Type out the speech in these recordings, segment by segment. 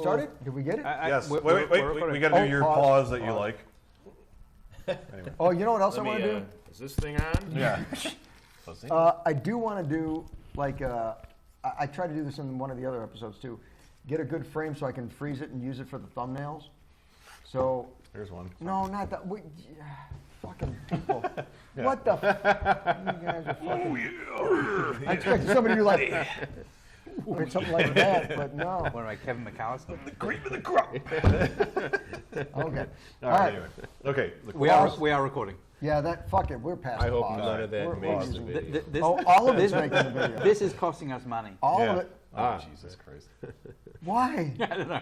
started? Did we get it? Yes. Wait. We got to do your pause that you like. Anyway. Oh, you know what else I want to do? Is this thing on? Yeah. I do want to do, like, I tried to do this in one of the other episodes too. Get a good frame so I can freeze it and use it for the thumbnails. So. Here's one. No, not that. Fucking people. Yeah. What the? You guys are fucking. I expected somebody to like. Or something like that, but no. What am I, Kevin McAllister? The cream of the crop. Okay. All right. Anyway. Okay. We are recording. Yeah, fuck it. We're past I the hope pause. none of that makes the video. All of it's making the video. This is costing us money. All of it. Oh, Jesus Christ. Why? I don't know.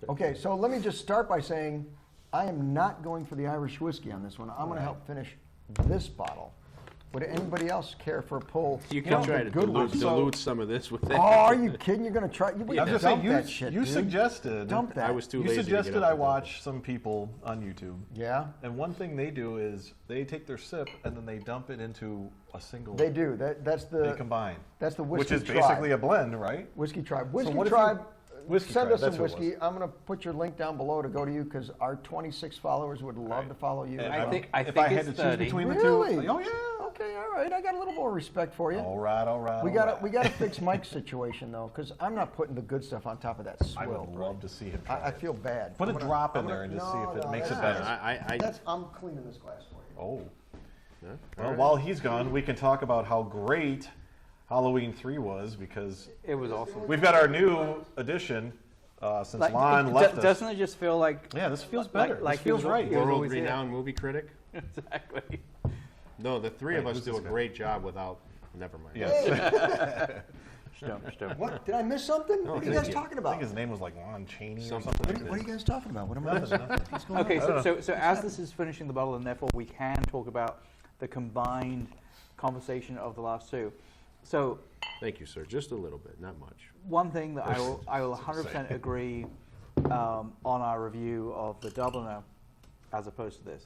Okay, so let me just start by saying I am not going for the Irish whiskey on this one. I'm going to help finish this bottle. Would anybody else care for a pull? You can try to dilute some of this with that. Oh, are you kidding? You're going to try? I was just saying, you suggested. Dump that. I was too You lazy to suggested get up I and do watch some people on YouTube. Yeah. And one thing they do is they take their sip and then they dump it into a single. They do. That's the. They combine. That's the whiskey Which is tribe. basically a blend, right? Whiskey tribe. So Whiskey what if tribe. Whiskey Send tribe, us some that's who it whiskey. was. I'm going to put your link down below to go to you because our 26 followers would love to follow you. And I think if I had it's to choose 30. between the Really? two. Oh yeah. Okay, all right. I got a little more respect for you. All right. We got to fix Mike's situation though, because I'm not putting the good stuff on top of that I swill. would love to see him try I it. feel bad. Put a I'm gonna- drop in I'm there gonna- and just see if it no, makes it that's- better. I'm cleaning this glass for you. Oh. Yeah, Well, all right. while he's gone, we can talk about how great Halloween 3 was because It was awesome. we've got our new addition since Like, Lon left us. doesn't it just feel like? Yeah, this feels better. Like this feels he was- right. he was always World-renowned movie critic. Exactly. No, the three Wait, of us who's do this a guy? great job without. Never mind. Yes. What? Did I miss something? What are you thank guys you. talking I about? think his name was like Lon Chaney or Something something. like What are you guys talking about? What am I missing? What's going Okay, on? so as this is finishing the bottle, and therefore we can talk about the combined conversation of the last two. So Thank you, sir. Just a little bit, not much. one thing that I will 100% agree on our review of the Dubliner, as opposed to this,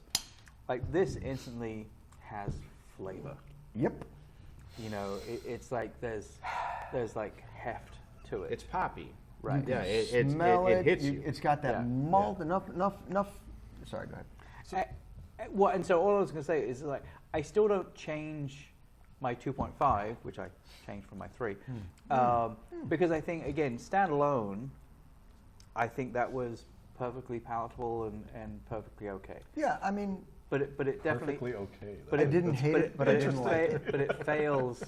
like this instantly has flavor. Yep. You know, it's like there's like heft to it. It's poppy. Right. Yeah, Smell it hits you. It's got that Yeah. malt, enough. Sorry, go ahead. And so all I was going to say is like I still don't change my 2.5, which I changed from my 3, because I think again standalone, I think that was perfectly palatable and perfectly okay. Yeah, I mean, But it definitely. Perfectly okay. But I didn't hate it, but I didn't like it. But it fails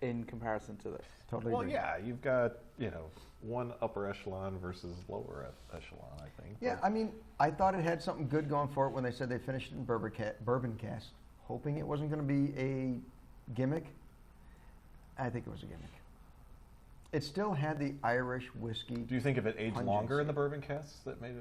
in comparison to this. Totally Well, agree. yeah, you've got, one upper echelon versus lower echelon, I think. Yeah, I mean, I thought it had something good going for it when they said they finished it in bourbon cast, hoping it wasn't going to be a gimmick. I think it was a gimmick. It still had the Irish whiskey. Do you think if it aged pungency. longer in the bourbon casks, that may have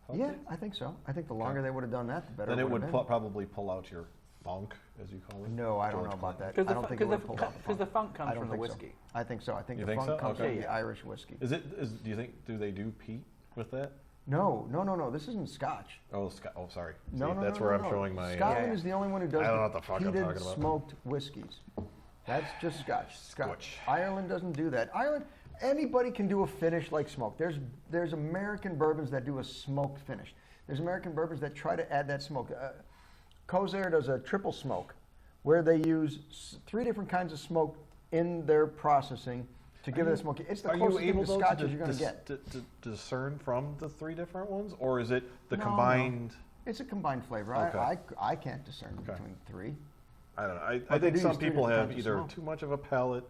helped Yeah, it? I think so. I think the longer they would have done that, the better Then it would have been. probably pull out your funk, as you call it. No, I don't George know about that. Because I don't think it would have pulled out the funk I comes don't from the think so. whiskey. I think so. I think You the think funk so? comes Okay. from the Yeah. Irish whiskey. Do you think, do they do peat with that? No. This isn't Scotch. Oh, sorry. No, See, no, that's no, where no, I'm no. showing my. Scotland is the only one who does I don't know what the fuck I'm peated talking about. smoked whiskeys. That's just Scotch. Scotch. Ireland doesn't do that. Ireland, anybody can do a finish like smoke. There's American bourbons that do a smoked finish. There's American bourbons that try to add that smoke. Kozer does a triple smoke, where they use 3 different kinds of smoke in their processing to give it a smoky. It's the Are closest you thing able to though, Scotch to, as you're going to get. to discern from the 3 different ones, or is it the No, combined? It's a combined flavor. Okay. I can't discern Okay. between 3. I don't know. I But they think do some use 3 people different have kinds of either smoke. too much of a palate.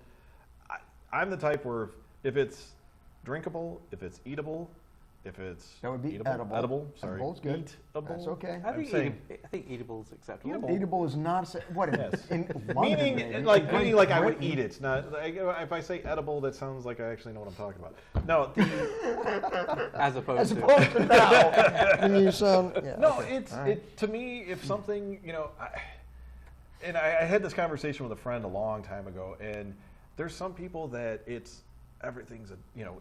I'm the type where if it's drinkable, if it's eatable, if it's That would be eatable, edible. sorry, Edible's good. eatable. That's okay. I I'm think saying- I think eatable is acceptable. Eatable. Eatable is not what in, Yes. in London, maybe. Meaning, like I would Britain. eat it. Not like, if I say edible, that sounds like I actually know what I'm talking about. No, As opposed As to opposed to now, when you sound. Yeah, no, okay. it's All right. it to me. If something, I had this conversation with a friend a long time ago, and there's some people that everything's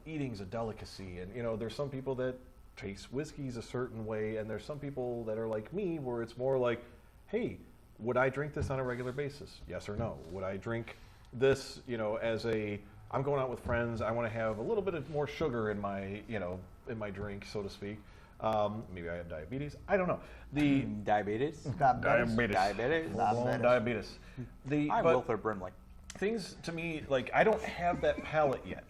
eating's a delicacy, and there's some people that taste whiskeys a certain way, and there's some people that are like me, where it's more like, hey, would I drink this on a regular basis? Yes or no? Would I drink this, as a I'm going out with friends. I want to have a little bit of more sugar in my, in my drink, so to speak. Maybe I have diabetes. I don't know. The Diabetes. diabetes. Full-blown diabetes. I'm But Wilford Brimley. things to me, like, I don't have that palate yet.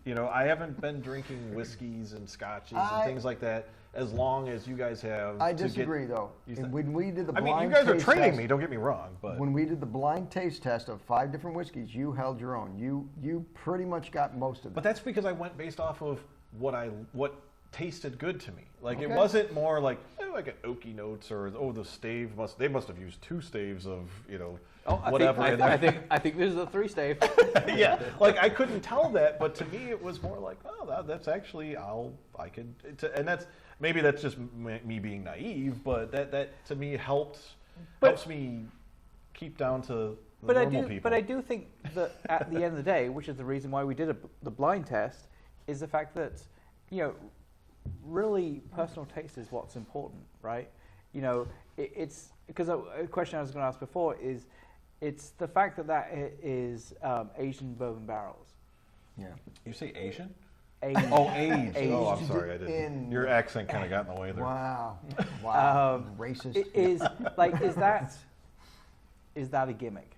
I haven't been drinking whiskeys and scotches and things like that as long as you guys have. I disagree, though. When we did the I blind mean, you guys are taste training test- me. Don't get me wrong, but When we did the blind taste test of 5 different whiskeys, you held your own. You pretty much got most of But it. that's because I went based off of what tasted good to me. Like it Okay. wasn't more like like an oaky notes or the stave they must have used 2 staves of whatever. in there. I think this is a 3 stave. Yeah, like I couldn't tell that, but to me it was more like that's actually and maybe that's just me being naive, but that to me helps me keep down to the normal people. But I do think that at the end of the day, which is the reason why we did the blind test, is the fact that, really personal taste is what's important, right? It's because a question I was going to ask before is, it's the fact that is aged in bourbon barrels. Yeah. You say Asian? Aged. Oh, aged. Aged. Oh, I'm sorry, I didn't. In- Your accent kind of got in the way there. Wow. Wow. Um, Racist. is that a gimmick?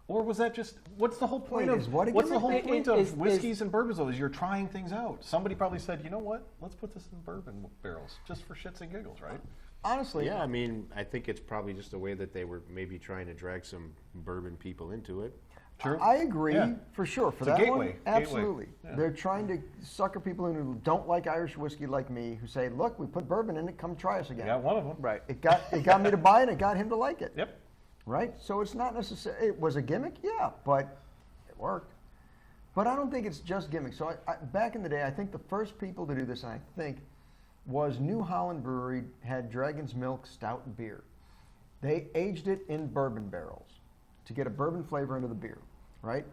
Or was that just what's the whole point Wait, of is what a what's the gimmick? whole point Is- of is- whiskeys and bourbons? Though, is you're trying things out. Somebody probably said, you know what? Let's put this in bourbon barrels just for shits and giggles, right? Honestly, Yeah, I mean, I think it's probably just a way that they were maybe trying to drag some bourbon people into it. True. I agree Yeah. for sure. For It's a that gateway. one, absolutely. Yeah. They're trying to sucker people in who don't like Irish whiskey like me, who say, "Look, we put bourbon in it. Come try us You again." got one of them. Right. It got me to buy it. It got him to like it. Yep. Right. So it's not necessarily. It was a gimmick, yeah, but it worked. But I don't think it's just gimmicks. So back in the day, I think the first people to do this, I think, was New Holland Brewery had Dragon's Milk Stout beer. They aged it in bourbon barrels to get a bourbon flavor into the beer, right?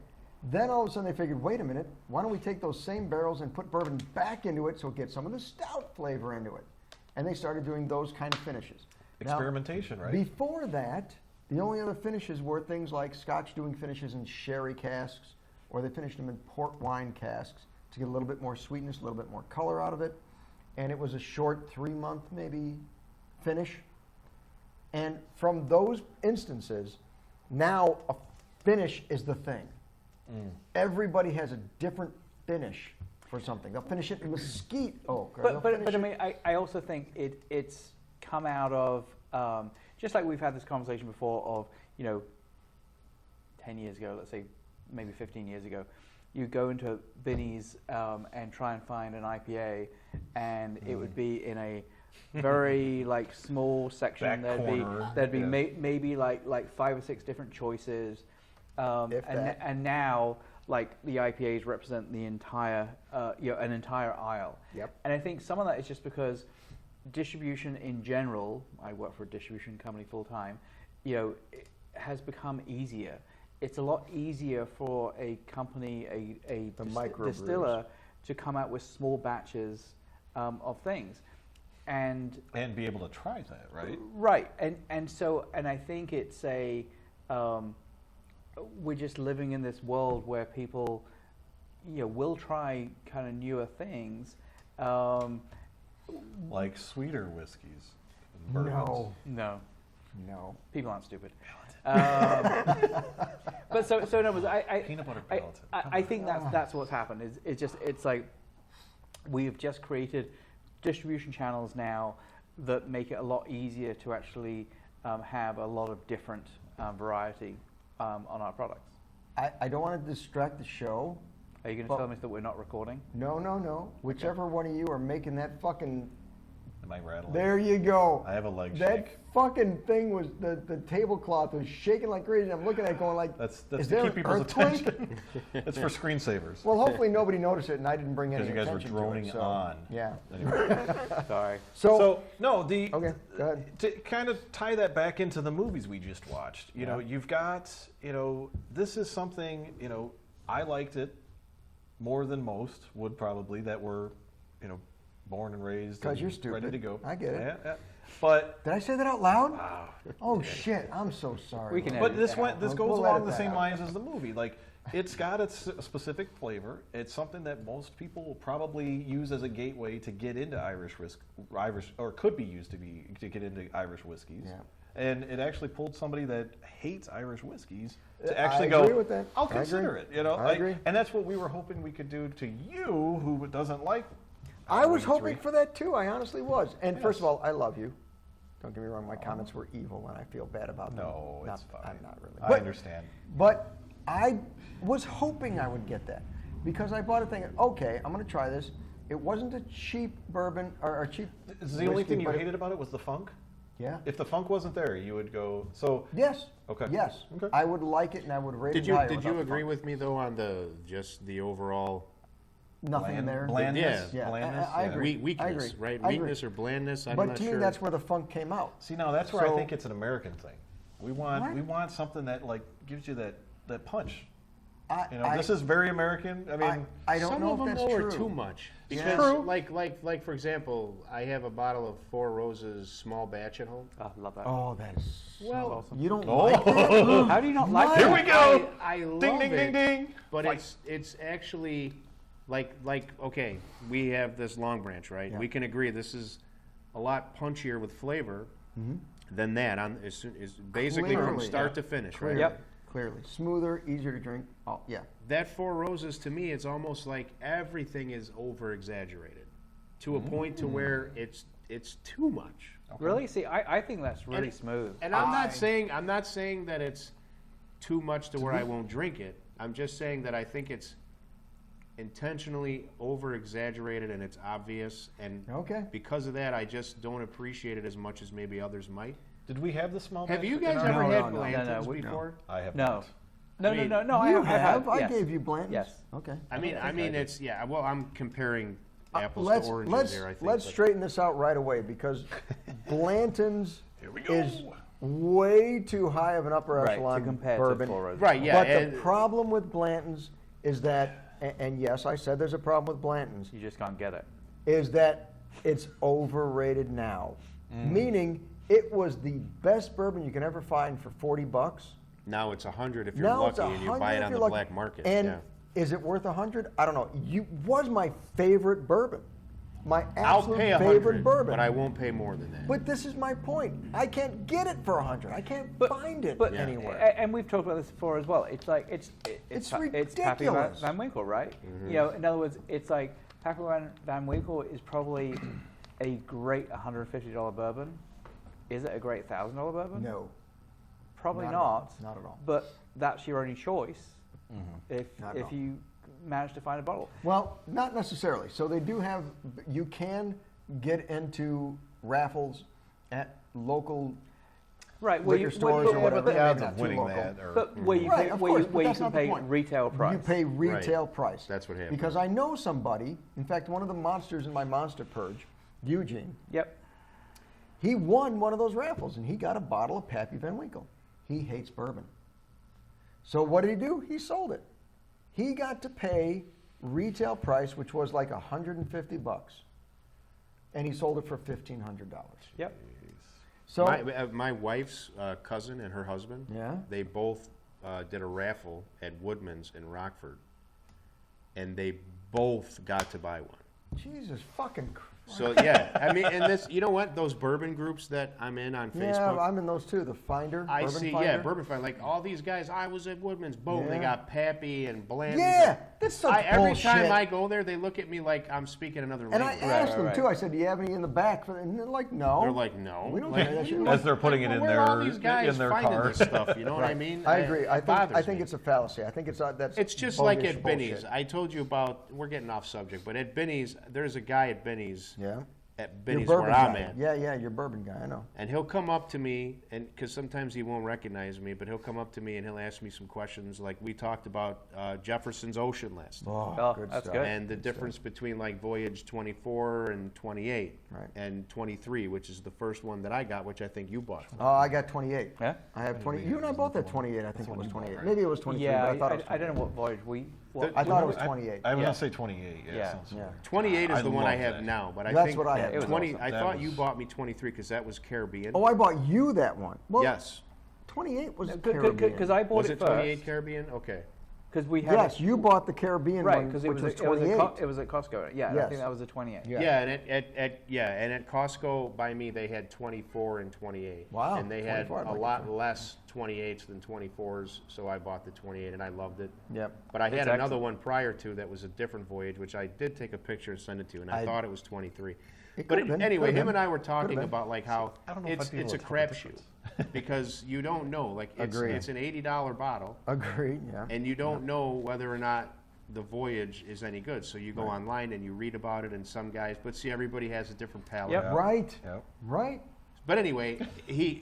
Then all of a sudden they figured, wait a minute, why don't we take those same barrels and put bourbon back into it so it gets some of the stout flavor into it? And they started doing those kind of finishes. Now, Experimentation, right? before that, the only other finishes were things like Scotch doing finishes in sherry casks, or they finished them in port wine casks to get a little bit more sweetness, a little bit more color out of it. And it was a short 3-month maybe finish. And from those instances, now a finish is the thing. Everybody has a different finish for something. They'll finish it in mesquite oak. Or they'll But finish I it- mean, I also think it's come out of just like we've had this conversation before of 10 years ago, let's say maybe 15 years ago, you go into Binny's and try and find an IPA, and it would be in a very small section. Back corner, There'd be yeah. maybe like 5 or 6 different choices, If that. and now the IPAs represent the entire an entire aisle. Yep. And I think some of that is just because distribution in general, I work for a distribution company full time, it has become easier. It's a lot easier for a company, a The microbrewers. distiller, to come out with small batches of things. And be able to try that, right? right, and I think it's we're just living in this world where people, will try kind of newer things. Like sweeter whiskeys. And bourbons. No. People aren't stupid. But so no, but Peanut butter I gelatin. think that's what's happened. It's like we've just created distribution channels now that make it a lot easier to actually have a lot of different variety on our products. I don't want to distract the show. Are you going to Well- tell me that we're not recording? No. Whichever one of you are making that fucking... Am I rattling? There you go. I have a leg That shake. fucking thing was, the tablecloth was shaking like crazy. I'm looking at it going like, That's is to there keep an people's earthquake? attention. It's for screensavers. Well, hopefully nobody noticed it and I didn't bring any Because you guys were attention to droning it. So, on. yeah. Anyway. Sorry. So, no, okay, go ahead. to kind of tie that back into the movies we just watched. You've got, this is something, I liked it more than most would probably that were, born and raised. 'Cause and you're stupid. Ready to go. I get it. Yeah. But Did I say that out loud? Oh shit! I'm so sorry. We can But edit this that out. goes We'll along edit the that same out. lines as the movie. Like It's got a specific flavor. It's something that most people will probably use as a gateway to get into Irish or could be used to get into Irish whiskeys. Yeah. And it actually pulled somebody that hates Irish whiskeys to I actually agree go, with that. I'll I consider agree. it. You know, I agree. and that's what we were hoping we could do to you, who doesn't like. I was 23. hoping for that too. I honestly was. And first Yes. of all, I love you. Don't get me wrong. My comments were evil, and I feel bad about them. No, it's fine. I'm not really. I understand. But I was hoping I would get that because I bought it thinking, okay, I'm going to try this. It wasn't a cheap bourbon or a cheap. Is the only whiskey, thing you but hated about it was the funk? Yeah. If the funk wasn't there, you would go. So Yes. Okay. Yes. Okay. I would like it, and I would rate Did it you higher. did without you the agree funk. with me though on the overall Nothing there? blandness? Yeah, Blandness? I agree. weakness, I agree. right? I agree. Weakness or blandness? I'm But not to sure. me, that's where the funk came out. See, now that's where I So- think it's an American thing. We want What? something that like gives you that punch. I, You know, this is very American. I mean, I don't Some know of if them that's though true. are too much. Yeah. Because True. like for example, I have a bottle of Four Roses small batch at home. I love that. Oh, that is. Well, You don't Oh. like that? How do you not like here that? we go. I love Ding ding it, ding ding. but Fight. it's actually like okay, we have this Long Branch, right? Yeah. We can agree this is a lot punchier with flavor than that. On is basically from Clearly, start yeah. to finish, right? Clearly, Yep. Clearly. Smoother, easier to drink. Oh, yeah. That Four Roses to me, it's almost like everything is over exaggerated to a point to where it's too much. Really? See, I think that's really And- smooth. And I'm not saying that it's too much to where I won't drink it. I'm just saying that I think it's intentionally over exaggerated and it's obvious, and Okay. because of that I just don't appreciate it as much as maybe others might. Did we have the small? Have batch you in guys our- ever No, had no, no. Blanton's No, no, before? I have No. not. No, I mean, no, no, You I have. I yes. gave you Blanton's. Yes. Okay. I mean, it's yeah. Well, I'm comparing apples let's to oranges let's here. I think. let's but- straighten this out right away because Blanton's Here we go. is way too high of an upper Right, to echelon compare to bourbon. Four Roses. Right, yeah. But and- the problem with Blanton's is that, and yes, I said there's a problem with Blanton's, You just can't get it. is that it's overrated now. Meaning it was the best bourbon you can ever find for $40. now it's 100 if you're Now lucky it's and you 100 buy it if on you're the lucky. black market. And yeah. is it worth 100? I don't know. You was my favorite bourbon. My I'll absolute pay favorite 100, bourbon. but I won't pay more than that. But this is my point. I can't get it for 100. I can't find it But anywhere. And we've talked about this before as well. It's like it's It's Pappy ridiculous. Van Winkle, right? Mm-hmm. You know, in other words, it's like Pappy Van Winkle is probably a great $150 bourbon. Is it a great $1,000 bourbon? No. Probably Not at not. all. Not at all. But that's your only choice if Not at all. you manage to find a bottle. Well, not necessarily. So they do have, you can get into raffles at local Right, where liquor you, stores but- or whatever. but- The odds Maybe of not too winning local. that are. But where you Right, pay, of where course, you, but where you that's can not the pay point. retail price. You pay retail price. That's what happened. Because I know somebody, in fact, one of the monsters in my Monster Purge, Eugene, Yep. he won one of those raffles and he got a bottle of Pappy Van Winkle. He hates bourbon. So what did he do? He sold it. He got to pay retail price, which was like $150, and he sold it for $1,500. Yep. So my wife's cousin and her husband, Yeah? they both did a raffle at Woodman's in Rockford, and they both got to buy one. Jesus fucking Christ. So yeah, I mean, and this, you know what? Those bourbon groups that I'm in on Yeah, Facebook, I'm in those too. The Finder, I Bourbon see, Finder. yeah, Bourbon Finder. Like all these guys, I was at Woodman's. Boom, they Yeah. got Pappy and Bland. Yeah, that's such Every bullshit. time I go there, they look at me like I'm speaking another And I language. asked them right. too. I said, "Do you have any in the back?" And they're like, "No." They're like, no. We don't like, carry that shit. As they're putting it in where are all their these guys in their finding car. this stuff? You know what I mean? I agree. It I bothers think me. it's a fallacy. I think that's. It's just like bogus at bullshit. Benny's. I told you about. We're getting off subject, but at Benny's, there's a guy at Benny's. Yeah. At Your Benny's bourbon where I'm guy. at. Yeah, your bourbon guy. I know. And he'll come up to me, and because sometimes he won't recognize me, but he'll come up to me and he'll ask me some questions. Like we talked about Jefferson's Ocean last night, Oh, good that's stuff. good. and the difference between like Voyage 24 and 28, Right. and 23, which is the first one that I got, which I think you bought. Oh, I got 28. Yeah? I have 20. You and I both had 28. I think it was 28. Maybe it was 23. Yeah, but I thought it was I don't know what voyage I thought it was 28. I was Yeah. gonna say 28. Yeah. Yeah. sounds- Yeah. 28 is I the one I love have that. now, but I That's think what I had. it was 20. awesome. I That thought you was- bought me 23 because that was Caribbean. Oh, I bought you that one. Well, yes. 28 was Caribbean. Because I bought Was it it first. 28 Caribbean? Okay. because we had Yes, you bought the Caribbean right one, because which was it 28. was at Costco. Yeah, I Yes. think that was a 28. Yeah. Yeah, and at Costco by me they had 24 and 28. Wow, And they had 24, I'd a like lot it. less 28s than 24s, so I bought the 28 and I loved it. Yep. But I It's had another excellent. one prior to that was a different voyage, which I did take a picture and send it to, and I thought it was 23. It But could've been, anyway, could've him been, and I were could've talking been. about like how I don't know if it's I'd be able a to tell the crapshoot because you don't know. Like Agreed. it's an $80 bottle, Agreed. Yeah. and you don't know whether or not the voyage is any good. So you go online and you read about it, and some guys. But see, everybody has a different palate. Yep. Right. Yep. Right. But anyway,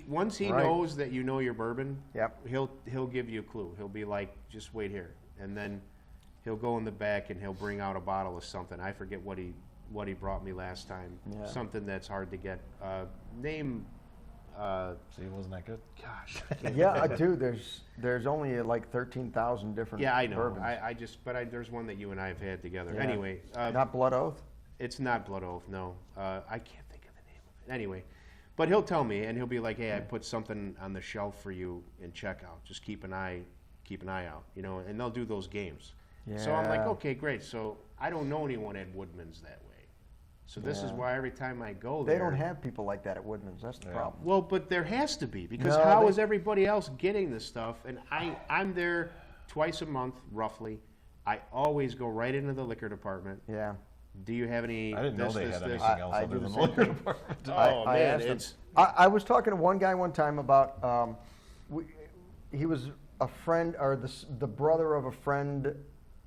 once he Right. knows that you know your bourbon, Yep. he'll give you a clue. He'll be like, just wait here, and then he'll go in the back and he'll bring out a bottle of something. I forget what he brought me last time. Yeah. Something that's hard to get. Name. See, wasn't that good? Gosh. Yeah, dude. There's only like 13,000 different. Yeah, I know. Bourbons. There's one that you and I have had together. Yeah. Anyway, Not Blood Oath. it's not Blood Oath. No, I can't think of the name of it. Anyway, but he'll tell me, and he'll be like, "Hey, I put something on the shelf for you in checkout. Just keep an eye out, And they'll do those games. So I'm like, Yeah. okay, great. So I don't know anyone at Woodman's that way. So this is Yeah. why every time I go there, They don't have people like that at Woodman's. That's the problem. Well, but there has to be because No, how is everybody else getting this stuff? And I'm there twice a month, roughly. I always go right into the liquor department. Yeah. Do you have any? I didn't know they had anything else I other do the than same liquor thing. department. Oh I man, asked him. it's I was talking to one guy one time about he was a friend or the brother of a friend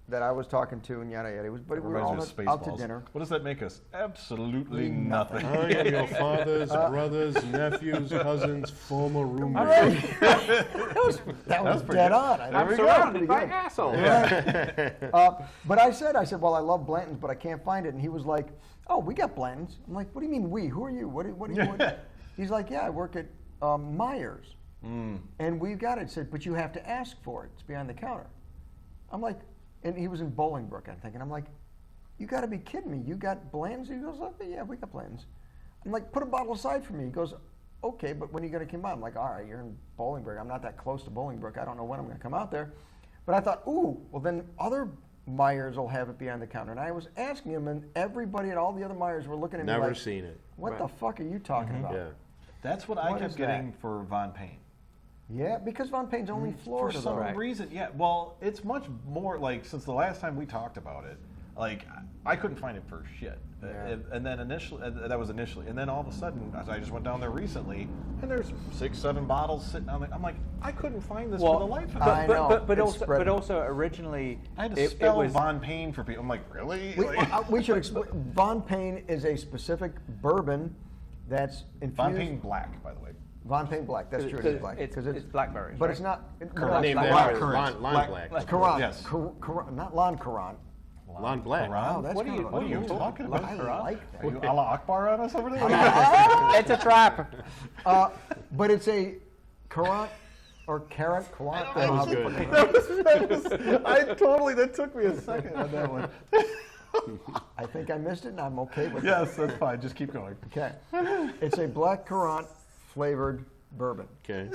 that I was talking to and yada yada. But we were all Reminds me of out to Spaceballs. dinner. What does that make us? Absolutely nothing. I am your father's brothers, nephews, cousins, former roommates. That was pretty dead good. on. There we go. Surrounded by assholes. But I said, well, I love Blanton's, but I can't find it. And he was like, oh, we got Blanton's. I'm like, what do you mean we? Who are you? What do you? He's like, yeah, I work at Myers. And we've got it. I said, but you have to ask for it. It's behind the counter. I'm like, and he was in Bolingbrook, I'm like, you got to be kidding me. You got Blanton's? He goes, oh, yeah, we got Blanton's. I'm like, put a bottle aside for me. He goes, okay, but when are you going to come out? I'm like, all right, you're in Bolingbrook. I'm not that close to Bolingbrook. I don't know when I'm going to come out there. But I thought, ooh, well, then other Myers will have it behind the counter. And I was asking him, and everybody at all the other Myers were looking at me Never like, seen it. what the fuck are you talking about? Yeah. That's what I What kept is getting for Von Payne. Yeah, because Von Payne's only Florida, For some though. reason, yeah. Well, it's much more like since the last time we talked about it, like I couldn't find it for shit. Yeah. And then initially, that was initially, and then all of a sudden, as I just went down there recently, and there's 6, 7 bottles sitting on there. I'm like, I couldn't find this for the life of me. I know. But It's spread. also originally I had to it spell was Von Payne for people. I'm like, really? We should explain. Von Payne is a specific bourbon that's infused. Von Payne Black, by the way. Von Payne Black. That's true. It is black. It's 'Cause blackberries, But right? it's not. Correct. Named Black- after Currant. Lon Black. Currant. Yes. Not Lon Currant. Lon Black. Wow, that's What are kind you- of What are you unusual. talking about? I like that. Are you Allah Akbar on us over there? It's a trap. But it's a Currant or Carrot. Currant. That was good. That took me a second on that one. I think I missed it, and I'm okay with it. Yes, that's fine. Just keep going. Okay. It's a black Currant flavored bourbon. Okay.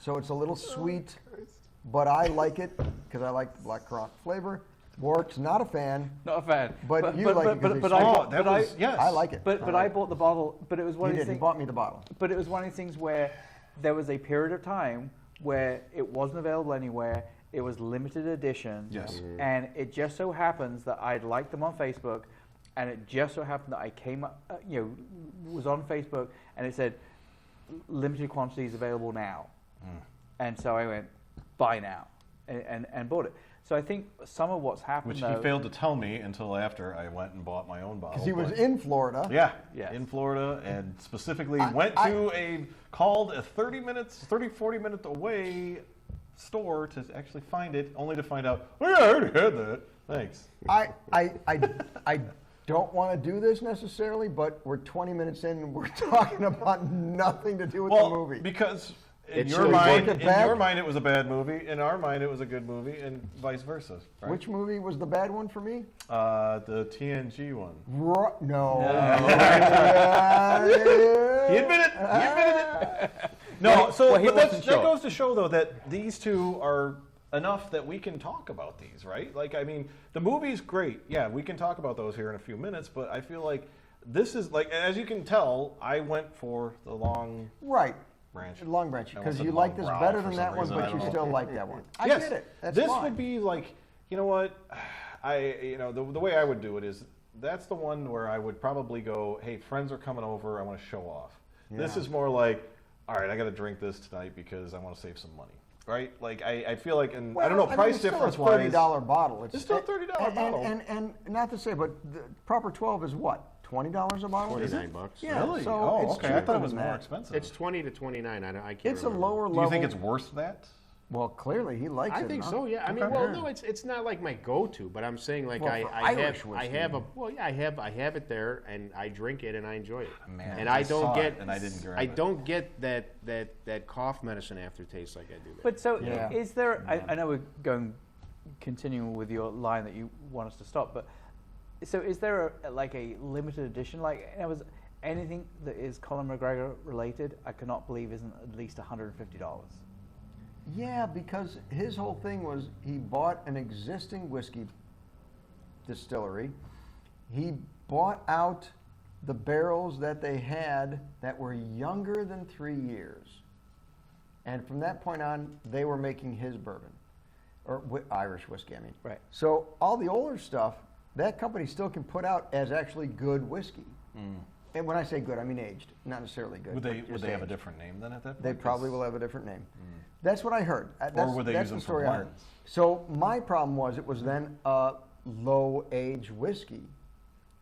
So it's a little sweet, but I like it because I like the black Currant flavor. Warwick's not a fan, Not a fan. but you like it because but it's I sweet. bought- but I- yes. I like it. But I bought the bottle. But it was one You of did. these He things. bought me the bottle. But it was one of these things where there was a period of time where it wasn't available anywhere. It was limited edition. Yes. And it just so happens that I'd liked them on Facebook, and it just so happened that I came up, was on Facebook, and it said limited quantities available now. And so I went, buy now, and bought it. So I think some of what's happened, Which though, he failed to tell me until after I went and bought my own bottle. Because he was but- in Florida. Yeah, Yes. in Florida, and specifically I- went to called a 40 minute away store to actually find it, only to find out, oh yeah, I already had that. Thanks. I don't want to do this necessarily, but we're 20 minutes in and we're talking about nothing to do with the movie. Because in It your should mind, work it in back. your mind, it was a bad movie. In our mind, it was a good movie, and vice versa. Right? Which movie was the bad one for me? The TNG one. No. He admitted it. He admitted it. No, so well, he but wasn't that sure. goes to show though that these two are enough that we can talk about these, right? Like, I mean, the movie's great. Yeah, we can talk about those here in a few minutes, but I feel like this is, like, as you can tell, I went for the long Right. branch. Long branch, I because almost you said like long this brow better for than some that one, reason, I but you don't know. still like that one. I Yes, get it. That's this fine. would be like, you know what, the way I would do it is, that's the one where I would probably go, hey, friends are coming over, I want to show off. This Yeah. is more like, all right, I got to drink this tonight because I want to save some money, right? Like, I feel like, and I don't know, Well, price it's still difference a wise. $30 bottle. It's still a $30 bottle. And not to say, but the proper 12 is what? $20 a bottle? $29. Yeah. Really? So oh, it's okay. I thought cheaper it was than more that. expensive. It's 20 to 29. I can't. It's a remember. lower Do level. you think it's worth that? Well, clearly he likes it. I think huh? so. Yeah. I mean, Okay. well, no, it's not like my go-to, but I'm saying like Well, I for have Irish I whiskey. have a well, yeah, I have it there, and I drink it and I enjoy it. Man, and I I don't saw get it and I didn't grab I it. don't get that cough medicine aftertaste like I do. There. But so, Yeah. is there? I know we're continuing with your line that you want us to stop, but so is there like a limited edition? Like, anything that is Colin McGregor related, I cannot believe isn't at least $150. Yeah, because his whole thing was he bought an existing whiskey distillery. He bought out the barrels that they had that were younger than 3 years. And from that point on, they were making his bourbon, or Irish whiskey, I mean. Right. So all the older stuff, that company still can put out as actually good whiskey. And when I say good, I mean aged, not necessarily good. Would but they just have a aged. different name then at that point? They probably will have a different name. That's what I heard. That's, would they that's use the them for story I heard. blends? So my problem was it was then a low-age whiskey.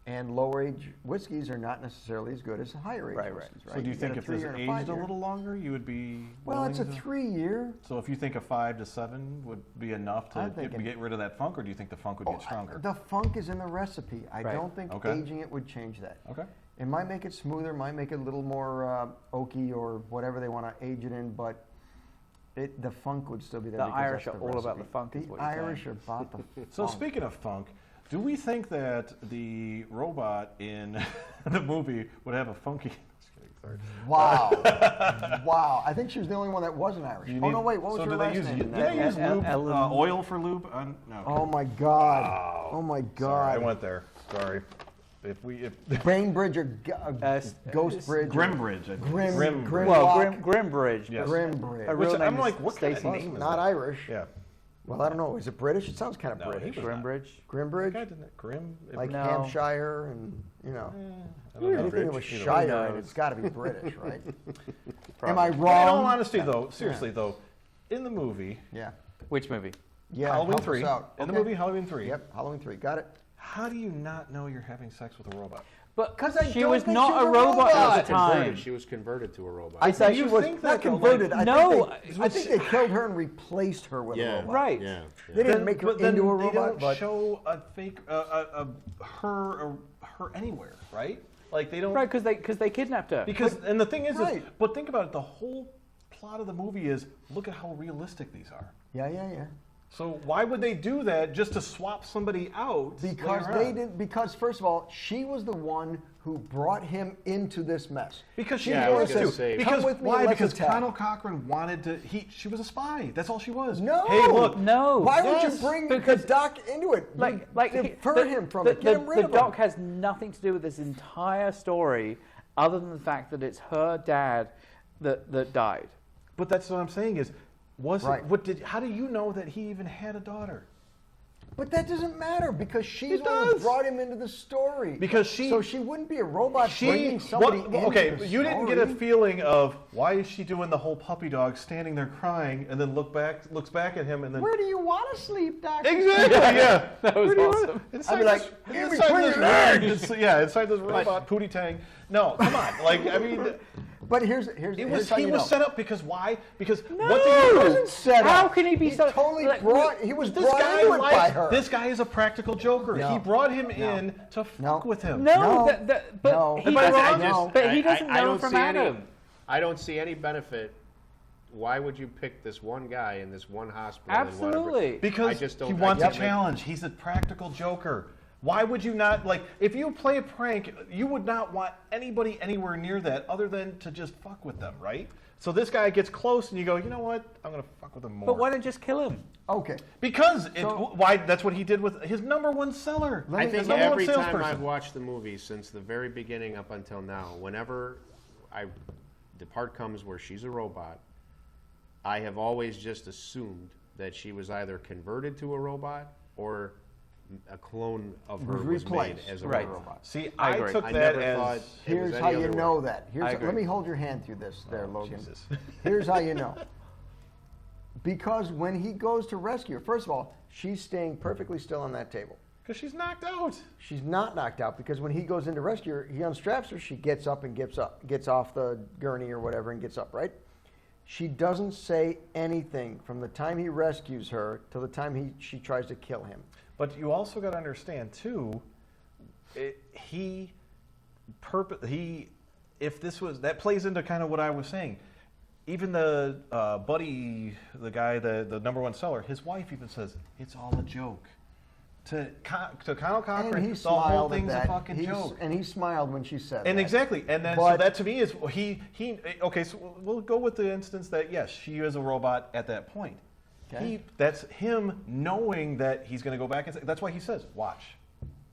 And lower-age whiskeys are not necessarily as good as higher-age Right, right. whiskeys, right? So do you get think a if this 3-year and aged a 5-year. little longer, you would be Well, it's a willing to- 3-year. So if you think a 5 to 7 would be enough to I'm thinking- get rid of that funk, or do you think the funk would get stronger? The funk is in the recipe. I Right. don't think Okay. aging it would change that. Okay. It might make it smoother, might make it a little more oaky or whatever they want to age it in, but the funk would still be there. The because Irish that's are the all about recipe. the funk, is The what you're saying. Irish are about the So funk. speaking of funk, do we think that the robot in the movie would have a funky? Just kidding, sorry. Wow. Wow. I think she was the only one that wasn't Irish. You Oh, need- no, wait. What was so her do last they use, name? do they use lube, Ellen- oil for lube? No. Oh, my God. Oh, my Sorry, God. I went there. Sorry. If Bainbridge or Ghost Bridge? Grimbridge, I think. Grim Well, Walk. Grimbridge. Yes. Grimbridge. A Which real I'm name like, is what kind of Stacey. name is Not that? Irish. Yeah. Well, I don't know. Is it British? It sounds kind of No, he British. was Grimbridge. That Grimbridge? guy didn't Grim. Like No. Hampshire and, you know. I don't know. Anything with Either way. Shire, knows? it's got to be British, right? Probably. Am I But wrong? in all honesty, though, seriously though, in the movie, Yeah. Which movie? Yeah. Halloween help us 3, out. in the Okay. movie Halloween 3, Yep, Halloween 3. Got it. how do you not know you're having sex with a robot? But 'Cause I she don't was think not she's a a robot robot. at the time. She was converted to a robot. I thought Do she you was think not that, though, converted. like- No, I think they killed her and replaced her with a yeah. robot. Right. Yeah. They didn't make her But then into a they robot, don't but show a fake her anywhere, right? Like they don't Right, because they kidnapped her. because and the thing is, Right. but think about it. The whole plot of the movie is look at how realistic these are. yeah. So why would they do that just to swap somebody out? Because later they on? didn't. Because first of all, she was the one who brought him into this mess. Because she Yeah, I was wants gonna to. say- Because Come with me why? and let's Because attack. Connell Cochran wanted to. She was a spy. That's all she was. No. Hey, look. No. Why would Yes, you bring because- the doc into it? Defer him from it. Get him rid the of doc him. has nothing to do with this entire story, other than the fact that it's her dad that died. But that's what I'm saying is, Right. how do you know that he even had a daughter? But that doesn't matter because she's It the one who does. brought him into the story. Because she- So she wouldn't be a robot bringing somebody into okay, the but you didn't get a story. feeling of why is she doing the whole puppy dog standing there crying and then looks back at him and then Where do you want to sleep, Doctor? exactly yeah That was Where do you awesome. want- I'd be like, "Give me inside this clean your inside this robot pootie tang. No, come on, like I mean. But here's It here's was how he you was know. set up because why? Because No! what He did he wasn't set up. How can he be He so- totally like, brought? He was This brought guy into it by likes- her. This guy is a practical joker. No. He brought him in to No. fuck with him. No, No. but No. he Am I doesn't. wrong? But he doesn't know don't from see any- Adam. I don't see any benefit. Why would you pick this one guy in this one hospital? And Absolutely. whatever? I Because just don't, he wants I a can't challenge. He's a practical joker. Why would you not, like, if you play a prank, you would not want anybody anywhere near that other than to just fuck with them, right? So this guy gets close and you go, you know what? I'm going to fuck with him more. But why don't you just kill him? Okay. Because So- why? That's what he did with his #1 seller. I His think #1 every time salesperson. I've watched the movie since the very beginning up until now, whenever the part comes where she's a robot, I have always just assumed that she was either converted to a robot or a clone of her was made Replaced. as a Right. robot. See, I I agree. took I that never thought as... it was Here's any how you other way. know that. I agree. Let me hold your hand through this there, Oh, Logan. Jesus. Here's how you know. Because when he goes to rescue her, first of all, she's staying perfectly still on that table. Because she's knocked out. She's not knocked out because when he goes in to rescue her, he unstraps her, she gets up and gets off the gurney or whatever and gets up, right? She doesn't say anything from the time he rescues her till the time she tries to kill him. But you also got to understand too, if this was, that plays into kind of what I was saying. Even the buddy, the guy, the #1 seller, his wife even says it's all a joke. To Kyle Cochran, And he the whole smiled at thing's a that. fucking joke. And he smiled when she said And that. exactly, and then so But- that to me is he. Okay, so we'll go with the instance that yes, she is a robot at that point. Okay. That's him knowing that he's going to go back and say, that's why he says watch,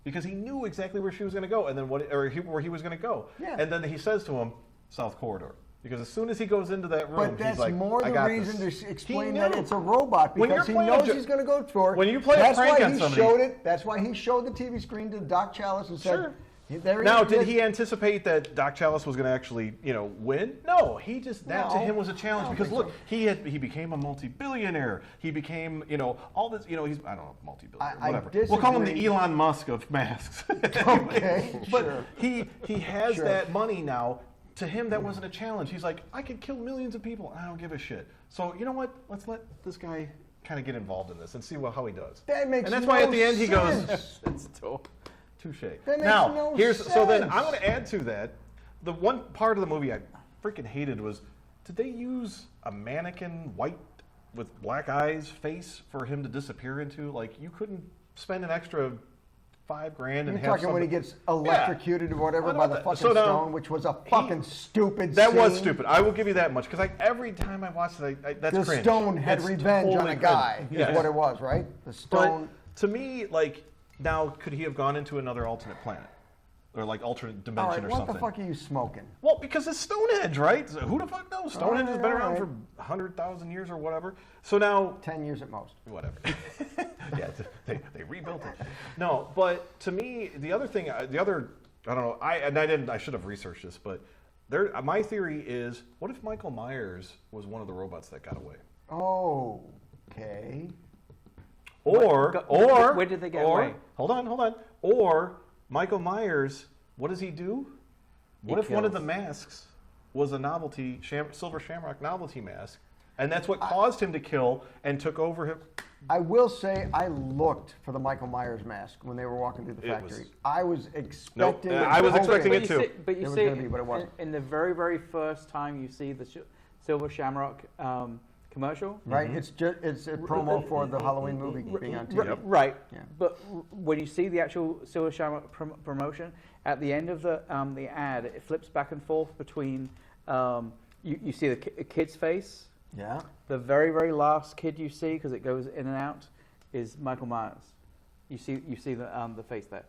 because he knew exactly where she was going to go and then where he was going to go. Yeah. And then he says to him, South Corridor. Because as soon as he goes into that room, But he's that's like, more I the got reason this. to He explain knew. that it's a robot When because he you're playing knows a jo- he's going to go for it. when you play a that's prank why on he somebody- showed it. That's why he showed the TV screen to Doc Chalice and said, Sure. There Now, is did this- he anticipate that Doc Chalice was going to actually, win? No, he just that to No, him was a I challenge don't because think look, so. he became a multi-billionaire. He became, all this, he's I don't know, multi-billionaire, I whatever. We'll call him the disagree. Elon Musk of masks. Okay, But sure. he has Sure. that money now. To him, that wasn't a challenge. He's like, I could kill millions of people. I don't give a shit. So you know what? Let's let this guy kind of get involved in this and see how he does. That makes and that's no why at the end he goes, sense. it's dope. Touche. That makes Now, no so then sense. I'm going to add to that. The one part of the movie I freaking hated was, did they use a mannequin white with black eyes face for him to disappear into? Like, you couldn't spend an extra $5,000 and You're have talking when he somebody- gets electrocuted or whatever I know by the that. fucking So now, stone, which was a fucking stupid That was scene. stupid. I will give you that much because every time I watched it, that's The cringe. stone had It's revenge on totally a guy, cringe. is Yes. what it was, right? The stone. But to me, like, now could he have gone into another alternate planet or like alternate All dimension right, or what something? the fuck are you smoking? Well, because it's Stonehenge, right? So who the fuck knows? Stonehenge has been All around right. for 100,000 years or whatever. So now 10 years at most. whatever. Yeah, they rebuilt it. No, but to me, the other thing, I don't know. I should have researched this, but my theory is, what if Michael Myers was one of the robots that got away? Okay. Or Where did they get away? Hold on. Or Michael Myers, what does he do? What if one of the kills. masks was a novelty Silver Shamrock novelty mask, and that's what caused him to kill and took over him? I will say I looked for the Michael Myers mask when they were walking through the It factory. was- I was expecting. I was expecting hoping- it too. But you It was see, gonna be, but it wasn't. in the very, very first time you see the Silver Shamrock commercial, Right? It's a promo for the Halloween movie being on TV. right? Yeah. But when you see the actual Silver Shamrock promotion, at the end of the ad, it flips back and forth between you see the kid's face. Yeah. The very, very last kid you see, because it goes in and out, is Michael Myers. You see the face there.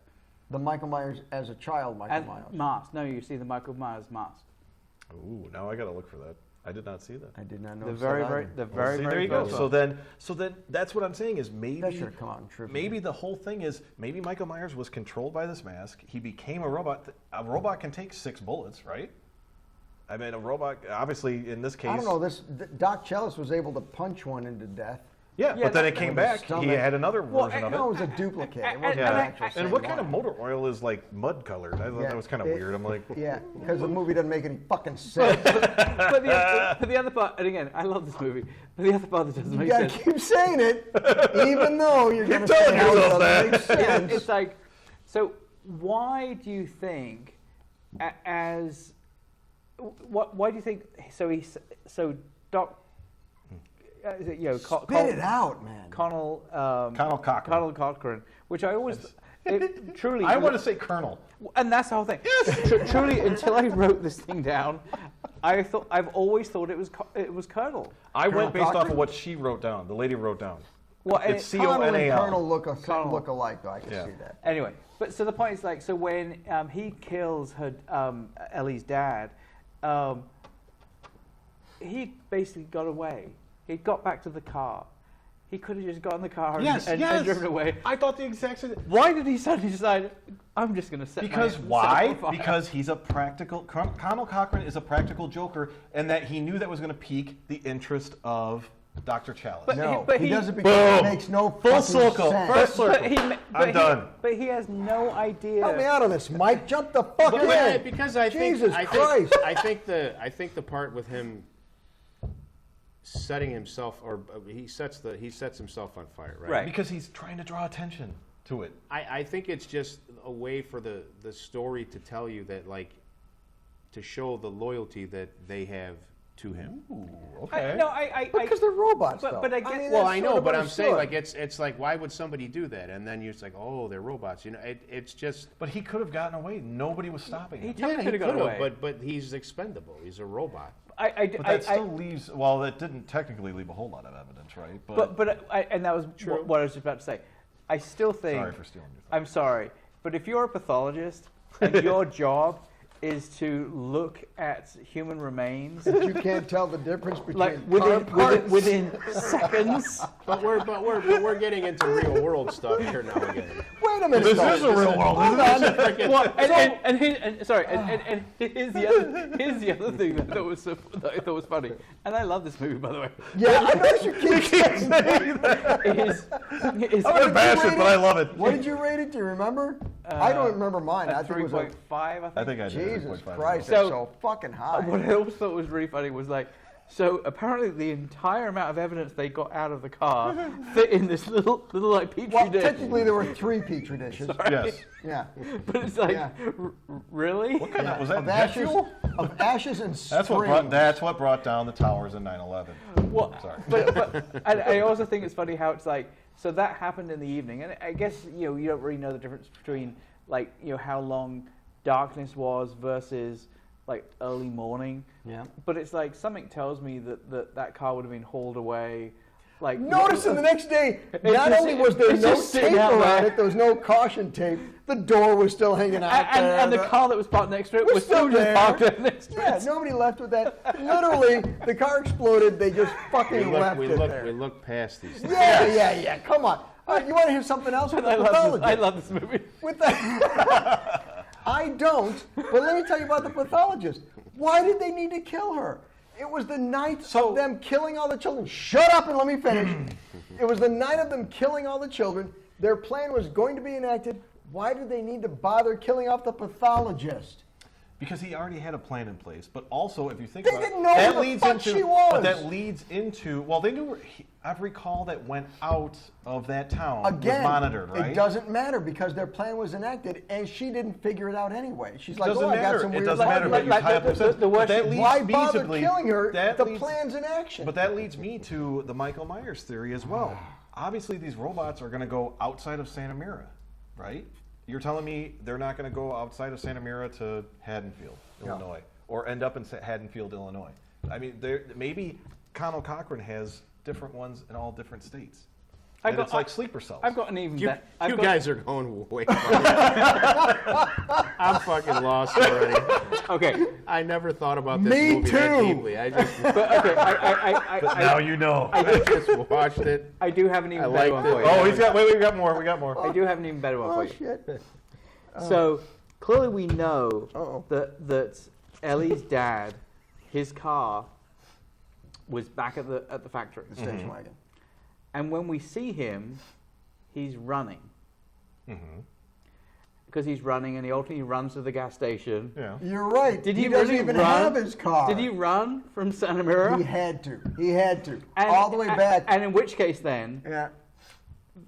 The Michael Myers as a child, Michael And Myers. mask. No, you see the Michael Myers mask. Ooh, now I got to look for that. I did not see that. I did not know. The very, very, Well, very, see, very. there you go. first So one. then that's what I'm saying is maybe That should have come out in trivia. maybe the whole thing is maybe Michael Myers was controlled by this mask. He became a robot. A robot can take 6 bullets, right? I mean, a robot obviously in this case. I don't know. Doc Chalice was able to punch one into death. Yeah, Yeah, but then that- it came with the back. He stomach. had another Well, version of No, it it. was a duplicate. It and- wasn't and an I- actual And same what kind of one. motor oil is like mud colored? That was kind of weird. I'm like, Yeah, because the movie doesn't make any fucking sense. but the other part, and again, I love this movie, but the other part that doesn't You make gotta sense. keep saying it, even though you're Keep gonna telling say how it yourself doesn't that. make sense. It's like, so why do you think, why do you think? So Doc, Spit it out, man. Connell Connell Cochran. Connell Cochran, which I always, Truly, I want to say Colonel. and that's the whole thing. Truly, until I wrote this thing down, I've always thought it was Colonel. I went based off Cochran? of what she wrote down. The lady wrote down. Well, and It's Connell and CONAL. Colonel look Colonel. alike, though. I can Yeah. see that. Anyway, but so the point is like, so when he kills her, Ellie's dad, he basically got away. He got back to the car. He could have just got in the car and driven away. I thought the exact same. Why did he suddenly decide, I'm just going to set Because my, why? set my fire? Because he's a practical. Connell Cochran is a practical joker, and that he knew that was going to pique the interest of Dr. Chalice. But No, but he he- does it because it Boom. makes no Full fucking circle. sense. First circle. I'm done. But he has no idea. Help me out on this, Mike. Jump the fuck But in. because I think Jesus I Christ. think the part with him setting himself, or he sets himself on fire, right? Right. Because he's trying to draw attention to it. I think it's just a way for the story to tell you that, like, to show the loyalty that they have to him. Ooh, okay. Because they're robots, though. But I get- mean, Well, that's I sort know, of but I'm saying, understood. like, it's like, why would somebody do that? And then you're just like, oh, they're robots. You know, it's just. But he could have gotten away. Nobody was stopping him. He totally could have got away. but he's expendable. He's a robot. But that still leaves. Well, that didn't technically leave a whole lot of evidence, right? And that was True. what I was just about to say. I still think. Sorry for stealing your thought. I'm sorry, but if you're a pathologist and your job is to look at human remains, You can't tell the difference between like car parts. within seconds. But we're getting into real world stuff here now again. Wait a minute. This though. is a real world. Hold on. Well, and here's the other thing that I thought was funny, and I love this movie, by the way. Yeah, I noticed you keep saying that. Is I'm gonna bash it, but I love it. What did you rate it? Do you remember? I don't remember mine. I think it was 3.5. I think I did. Jesus 3.5. Christ, So- it's so fucking high. What I also thought was really funny was like, so apparently the entire amount of evidence they got out of the car fit in this little like petri Well, dish. technically there were 3 petri dishes. Yes. Yeah. But it's like, Yeah. Really? What kind of was that? Of Jet ashes, fuel? of ashes and That's what springs. brought down the towers in 9/11. Well, Sorry. but and I also think it's funny how it's like, so that happened in the evening, and I guess you don't really know the difference between like how long darkness was versus like early morning. Yeah. But it's like something tells me that car would have been hauled away. Like Noticing the next day, It's not just- only was there it's no just sitting tape out around there. it, there was no caution tape, the door was still hanging out there. and the car that was parked next to it was was still still just there. parked there next to Yeah, it. nobody left with that. Literally, the car exploded, they just fucking left We it look there. past these things. Yeah, come on. You want to hear something else with the I pathologist? love this movie. With that, I don't. But let me tell you about the pathologist. Why did they need to kill her? It was the night of them killing all the children. Shut up and let me finish. It was the night of them killing all the children. Their plan was going to be enacted. Why did they need to bother killing off the pathologist? Because he already had a plan in place, but also if you think They about didn't it, know that who the leads fuck into. she was. But that leads into. Well, they knew. Every call that went out of that town Again, was monitored, right? it doesn't matter because their plan was enacted, and she didn't figure it out anyway. She's like, doesn't "Oh, I got matter. some It weird." doesn't matter. But you like tie up the- loose ends. the But worst- that leads Why me bother to killing her? that The leads- plan's in action. But that leads me to the Michael Myers theory as well. Obviously, these robots are going to go outside of Santa Mira, right? You're telling me they're not going to go outside of Santa Mira to Haddonfield, Illinois, or end up in Haddonfield, Illinois. I mean, maybe Connell Cochran has different ones in all different states. And it's like sleeper cells. I've got an even You, better. you guys are going way. I'm fucking lost already. Okay, I never thought about this Me movie that too. deeply. I just, but okay, Now you know. I just watched it. I do have an even I better liked one it. for you. Oh, he's got. Wait, we got more. We got more. I do have an even better one Oh for you. shit! So clearly we know Uh-oh. that Ellie's dad, his car, was back at the factory, The station wagon. and when we see him, he's running Mm-hmm. because he's running, and he ultimately runs to the gas station. Yeah. You're right. Did he he doesn't really even run? have his car. Did he run from Santa Mira? He had to. He had to. And- All the way back. And in which case, then Yeah.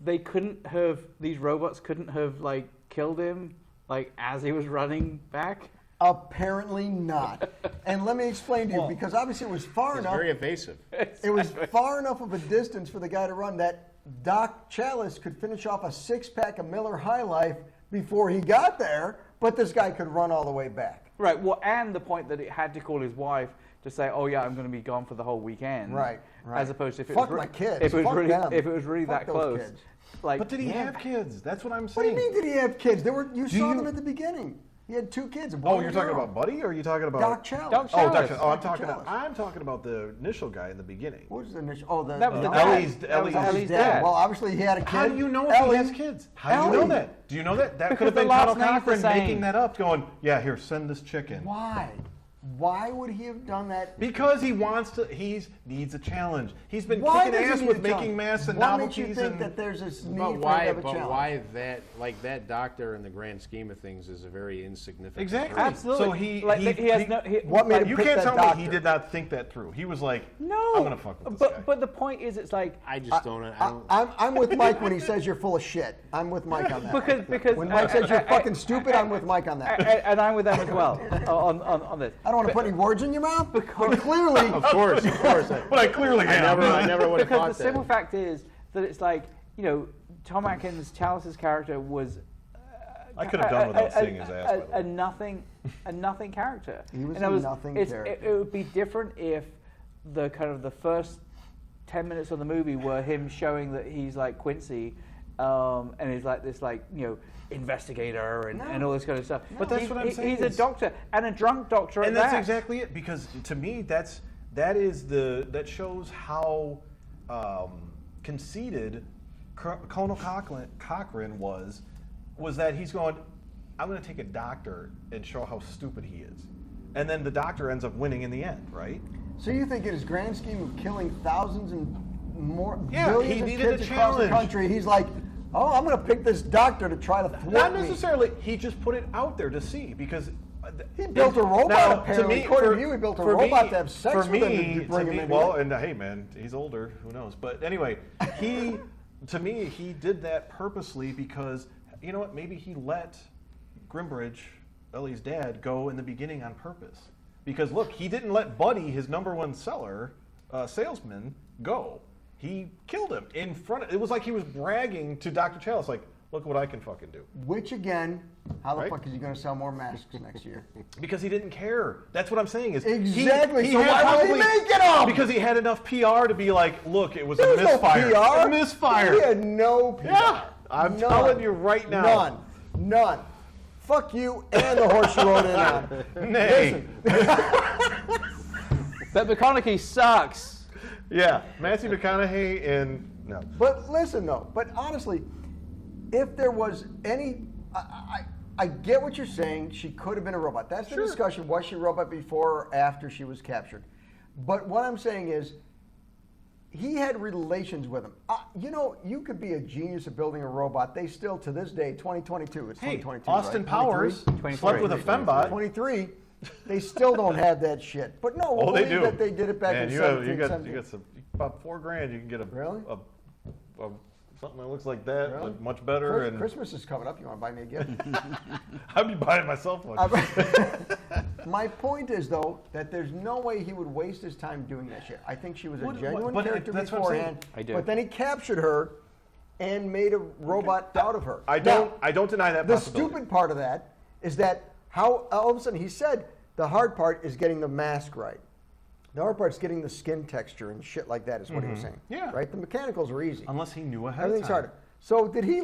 they couldn't have. These robots couldn't have like killed him like as he was running back. Apparently not. And let me explain to you, Well, because obviously it was far It's enough. very evasive. It was far enough of a distance for the guy to run that Doc Chalice could finish off a 6-pack of Miller High Life before he got there, but this guy could run all the way back. Right. Well, and the point that it had to call his wife to say, "Oh yeah, I'm going to be gone for the whole weekend." Right. As opposed to if it Fuck was my kids. if it was Fuck really them. if it was really Fuck that those close. kids. Like, But did he have kids? That's what I'm What do you saying. mean? Did he have kids? You saw you- them at the beginning. He had 2 kids. A boy Oh, and you're a talking girl. about Buddy, or are you talking about Doc Chalice. Doc Oh, Chalice. I'm Dr. talking Chalice. about. I'm talking about the initial guy in the beginning. What was the initial? Oh, That was the no. dad. Ellie's- That was Ellie's Ellie's dad. dad. Well, obviously he had a kid. How do you know if Ellie. he has kids? How do you know Ellie. that? Do you know that? That Because could have the been last Colonel name's the Cochran same. making that up, going, "Yeah, here, send this chicken." Why? Why would he have done that? Because he wants to. He needs a challenge. He's been Why kicking does he ass need with a making challenge? masks and What makes you novelties think and. that there's this need But for him to why? have a But challenge? why that? Like that doctor in the grand scheme of things is a very insignificant. Exactly. person. Absolutely. So he has no. What made him You pick can't that tell doctor? me he did not think that through. He was like, No. I'm gonna fuck with this guy. But the point is, it's like I just don't. I don't. I'm with Mike when he says you're full of shit. I'm with Mike on that. because When Mike says you're fucking stupid, I'm with Mike on that. and I'm with them as well on this. I don't want to put any words in your mouth, but clearly, Of course. But I clearly am. I never would have Because thought the simple that. fact is that it's like, Tom Atkins, Chalice's character was I could have done without seeing his ass, by the way. a nothing character. He was In a other words, nothing It character. would be different if the first 10 minutes of the movie were him showing that he's like Quincy, and he's like this investigator and all this kind of stuff. But that's what I'm saying He's a is- doctor and a drunk doctor. And at that's that. exactly it. Because to me, that shows how conceited Colonel Cochran was that he's going, I'm going to take a doctor and show how stupid he is, and then the doctor ends up winning in the end, right? so you think in his grand scheme of killing thousands and more Yeah, billions he of needed kids a across the challenge. country, he's like, oh, I'm going to pick this doctor to try to thwart Not me. necessarily. He just put it out there to see because. He built a robot, Now, apparently. According to you, he built a robot to have sex with him to bring him in well, here. and hey, man, he's older. Who knows? But anyway, to me, he did that purposely because you know what? Maybe he let Grimbridge, Ellie's dad, go in the beginning on purpose. Because look, he didn't let Buddy, his #1 salesman, go. He killed him in front. It was like he was bragging to Dr. Chalice, like, look what I can fucking do. Which again, how the Right? fuck is he going to sell more masks next year? Because he didn't care. That's what I'm saying. Is Exactly. He So had why was he probably- making 'em? Because he had enough PR to be like, look, it was There a was no misfire. PR. A misfire. He had no PR. Yeah, I'm telling you right now. None. Fuck you and the horse you rode in on. Nay. But McConaughey sucks. Yeah, Matthew McConaughey and no. But listen, though. But honestly, if there was any, I get what you're saying. She could have been a robot. That's the discussion. Was she a robot before or after she was captured? But what I'm saying is, he had relations with him. You could be a genius at building a robot. They still, to this day, 2022. It's Hey, 2022. Austin right? Powers 23? slept with a fembot. 23. They still don't have that shit. But no, we'll Oh, they believe do. that they did it back Man, in you 1770. got some about $4,000. You can get a Really? a something that looks like that, Really? but much better. And Christmas is coming up. You want to buy me a gift? I'd be buying myself one. My point is, though, that there's no way he would waste his time doing that shit. I think she was a genuine but character that's what I'm saying. beforehand. I do. But then he captured her and made a robot out of her. I don't deny that The possibility. stupid part of that is that how all of a sudden he said the hard part is getting the mask right. The hard part's getting the skin texture and shit like that is what he was saying. Yeah. Right? The mechanicals are easy. Unless he knew ahead Everything's of time. harder. So did he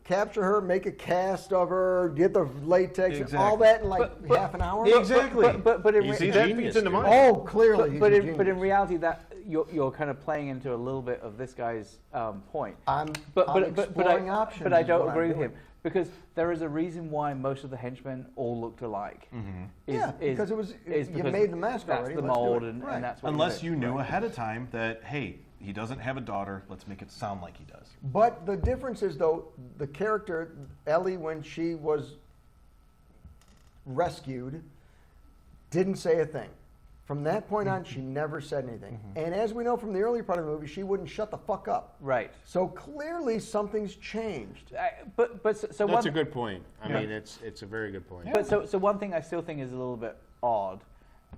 capture her, make a cast of her, get the latex, and all Exactly. that in But- half an hour? Exactly. But in You re- see that genius, feeds into dude. mine. Oh, clearly. he's but a in genius. reality, that you're kind of playing into a little bit of this guy's point. I'm But exploring I options. but I is don't what I'm agree with doing. him because there is a reason why most of the henchmen all looked alike. Yeah, because it was- you made the mask that's already, the let's do mold it. and Right. that's what Unless do. you knew ahead of time that, hey, he doesn't have a daughter, let's make it sound like he does. But the difference is, though, the character, Ellie, when she was rescued, didn't say a thing. From that point on, she never said anything. And as we know from the earlier part of the movie, she wouldn't shut the fuck up. Right. So clearly something's changed. But so That's one a good point. I mean, it's a very good point. But so one thing I still think is a little bit odd,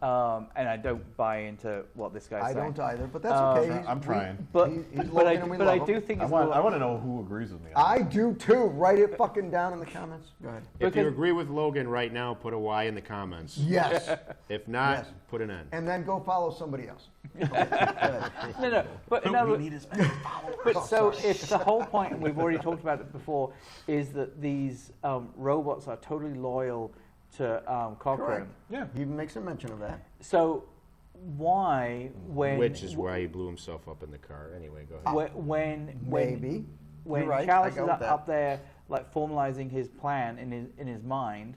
and I don't buy into what this guy's I saying. don't either, but that's okay. I'm trying. But He's but Logan and we I love do him. think I it's want a little, to know who agrees with me. I do too. Write it fucking down in the comments. Go ahead. If you Because- agree with Logan right now, put a Y in the comments. Yes. If not, Yes. put an N. And then go follow somebody else. Okay, go ahead. no. But Who no, we but- need is many followers. But so if the whole point, and we've already talked about it before, is that these robots are totally loyal to Cochrane. Correct. Yeah. He makes a mention of that. So why, when Which is why he blew himself up in the car. Anyway, go ahead. when Maybe. when You're right. Chalice I go is with that. up there like formalizing his plan in his mind,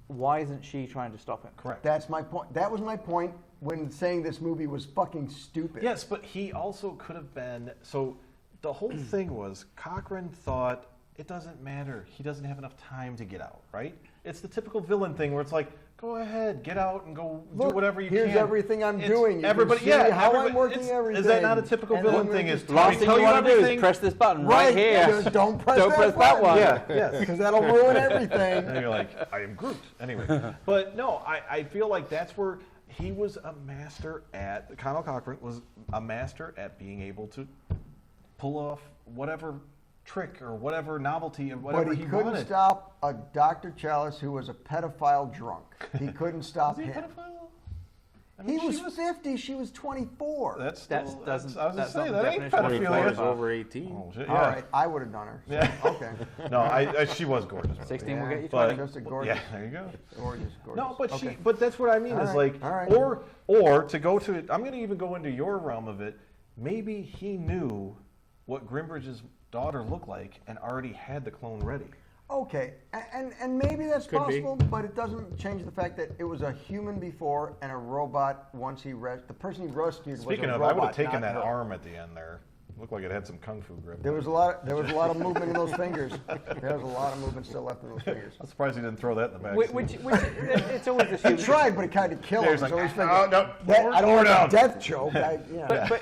why isn't she trying to stop him? Correct. That's my point. That was my point when saying this movie was fucking stupid. Yes, but he also could have been. So the whole thing was Cochrane thought it doesn't matter. He doesn't have enough time to get out, right? It's the typical villain thing where it's like, go ahead, get out and go Look, do whatever you can. here's everything I'm doing. You can Everybody, see yeah, how I'm everybody- working it's- everything. Is that not a typical And villain then thing? we Is just- let Last me thing tell you you want to do is everything. press this button right here. Just don't press Don't that press that button. one. Yeah, yes. Because that'll ruin everything. And you're like, I am Groot. Anyway, but no, I feel like that's where he was a master at. Connell Cochrane was a master at being able to pull off whatever trick or whatever novelty and whatever But he he couldn't wanted. stop a Dr. Chalice who was a pedophile drunk. He couldn't stop Is he a him. pedophile? I He mean, was she 50, she was 24. That's That's- still, doesn't- I was that's gonna say not that the ain't definition of 24 is pedophilia. over 18. Oh, shit, All yeah. right, I would have done her. So, Yeah. okay. No, she was gorgeous. 16 will Yeah, get you but- 20. Just a gorgeous, Yeah, there you go. gorgeous, gorgeous. No, but Okay. but that's what I mean All is right, like, all right. or to go to, I'm going to even go into your realm of it. Maybe he knew what Grimbridge's daughter looked like and already had the clone ready. Okay, and maybe that's Could be. possible, but it doesn't change the fact that it was a human before and a robot once he the person he rescued Speaking was a of, robot. I would have taken not that her. arm at the end there. Looked like it had some kung fu grip. There was a lot of movement in those fingers. There was a lot of movement still left in those fingers. I'm surprised he didn't throw that in the back. Which it's always this He human. tried, but it kind of killed him. There's like, so he's thinking, oh, no, that, lower- I don't lower want down. a death choke. Yeah. But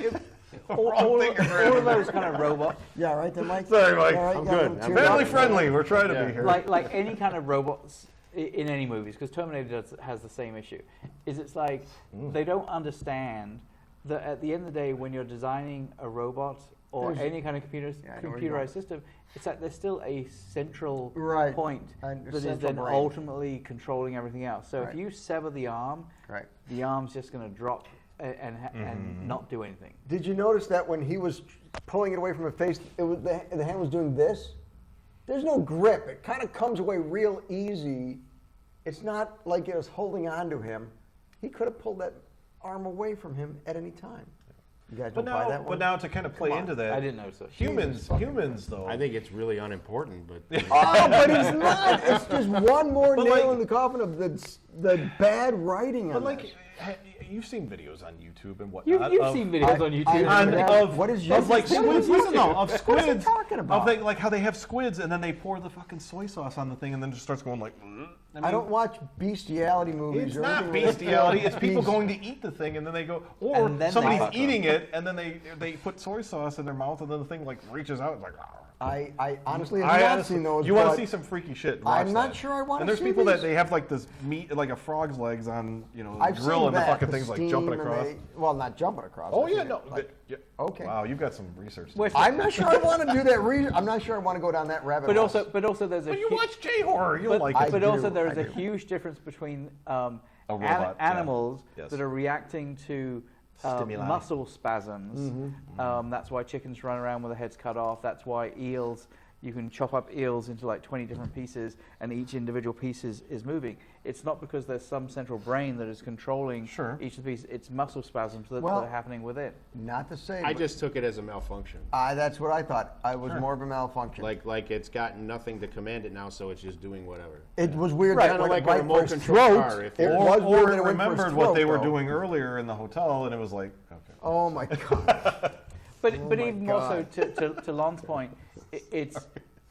all Wrong finger for of those kind of robots, Yeah, right there, Mike. Sorry, Mike. All right, I'm you got a good. little I'm tear Family up. friendly. We're trying to be here. like any kind of robots in any movies, because Terminator has the same issue. It's like they don't understand that at the end of the day, when you're designing a robot or There's- any kind of Yeah, I know where you're going. computerized system, it's like there's still a central Right. point And that is central then brain. ultimately controlling everything else. So Right. if you sever the arm, Right. the arm's just going to drop and not do anything. Did you notice that when he was pulling it away from her face, it was the hand was doing this? There's no grip. It kind of comes away real easy. It's not like it was holding on to him. He could have pulled that arm away from him at any time. You guys But don't buy that now, one? but now to kind of play Come on. into that, I didn't notice it. Humans though. I think it's really unimportant, but Oh, but he's not. It's just one more But nail like- in the coffin of the bad writing But on like, this. you've seen videos on YouTube and You've whatnot. of- seen videos on YouTube. on, Yeah. of, What is of yours? like What is squids. yours? Listen, no, of What's he squids. talking about? Of they, like how they have squids and then they pour the fucking soy sauce on the thing and then it just starts going like. I don't watch bestiality movies. It's or not anything where they bestiality. kill It's people beasts. going to eat the thing and then they go, or And then they somebody's fuck eating it and then they put soy sauce in their mouth and then the thing like reaches out and like. I honestly have not seen those. You want but to see some freaky shit? I'm watch not that. sure I wanna And there's see people these. that they have like this meat, like a frog's legs on, I've grill seen and the that, fucking thing's like steam jumping and across. well, not jumping across. Oh I yeah, think no. like- yeah. okay. Wow, you've got some research. Wait, I'm not sure I want to do that. I'm not sure I want to go down that rabbit but hole. also there's a But you hu- watch J horror, you'll but, like I it. but do, also there is I a do. huge difference between robot, yeah. animals Yes. that are reacting to Stimuli. muscle spasms. That's why chickens run around with their heads cut off. That's why eels, you can chop up eels into like 20 different pieces and each individual piece is moving. It's not because there's some central brain that is controlling Sure. each of the pieces. It's muscle spasms that Well, are happening within. not to say. I but just took it as a malfunction. that's what I thought. I was more of a malfunction. Like it's got nothing to command it now, so it's just doing whatever. it was weird. Right, that kinda when like it a went remote for his control throat, car, if it you're- was weird or that it went for his remembered what they throat, were though. doing earlier in the hotel, and it was like, okay. Oh my god. But Oh but my even more so God. to Lon's point, it's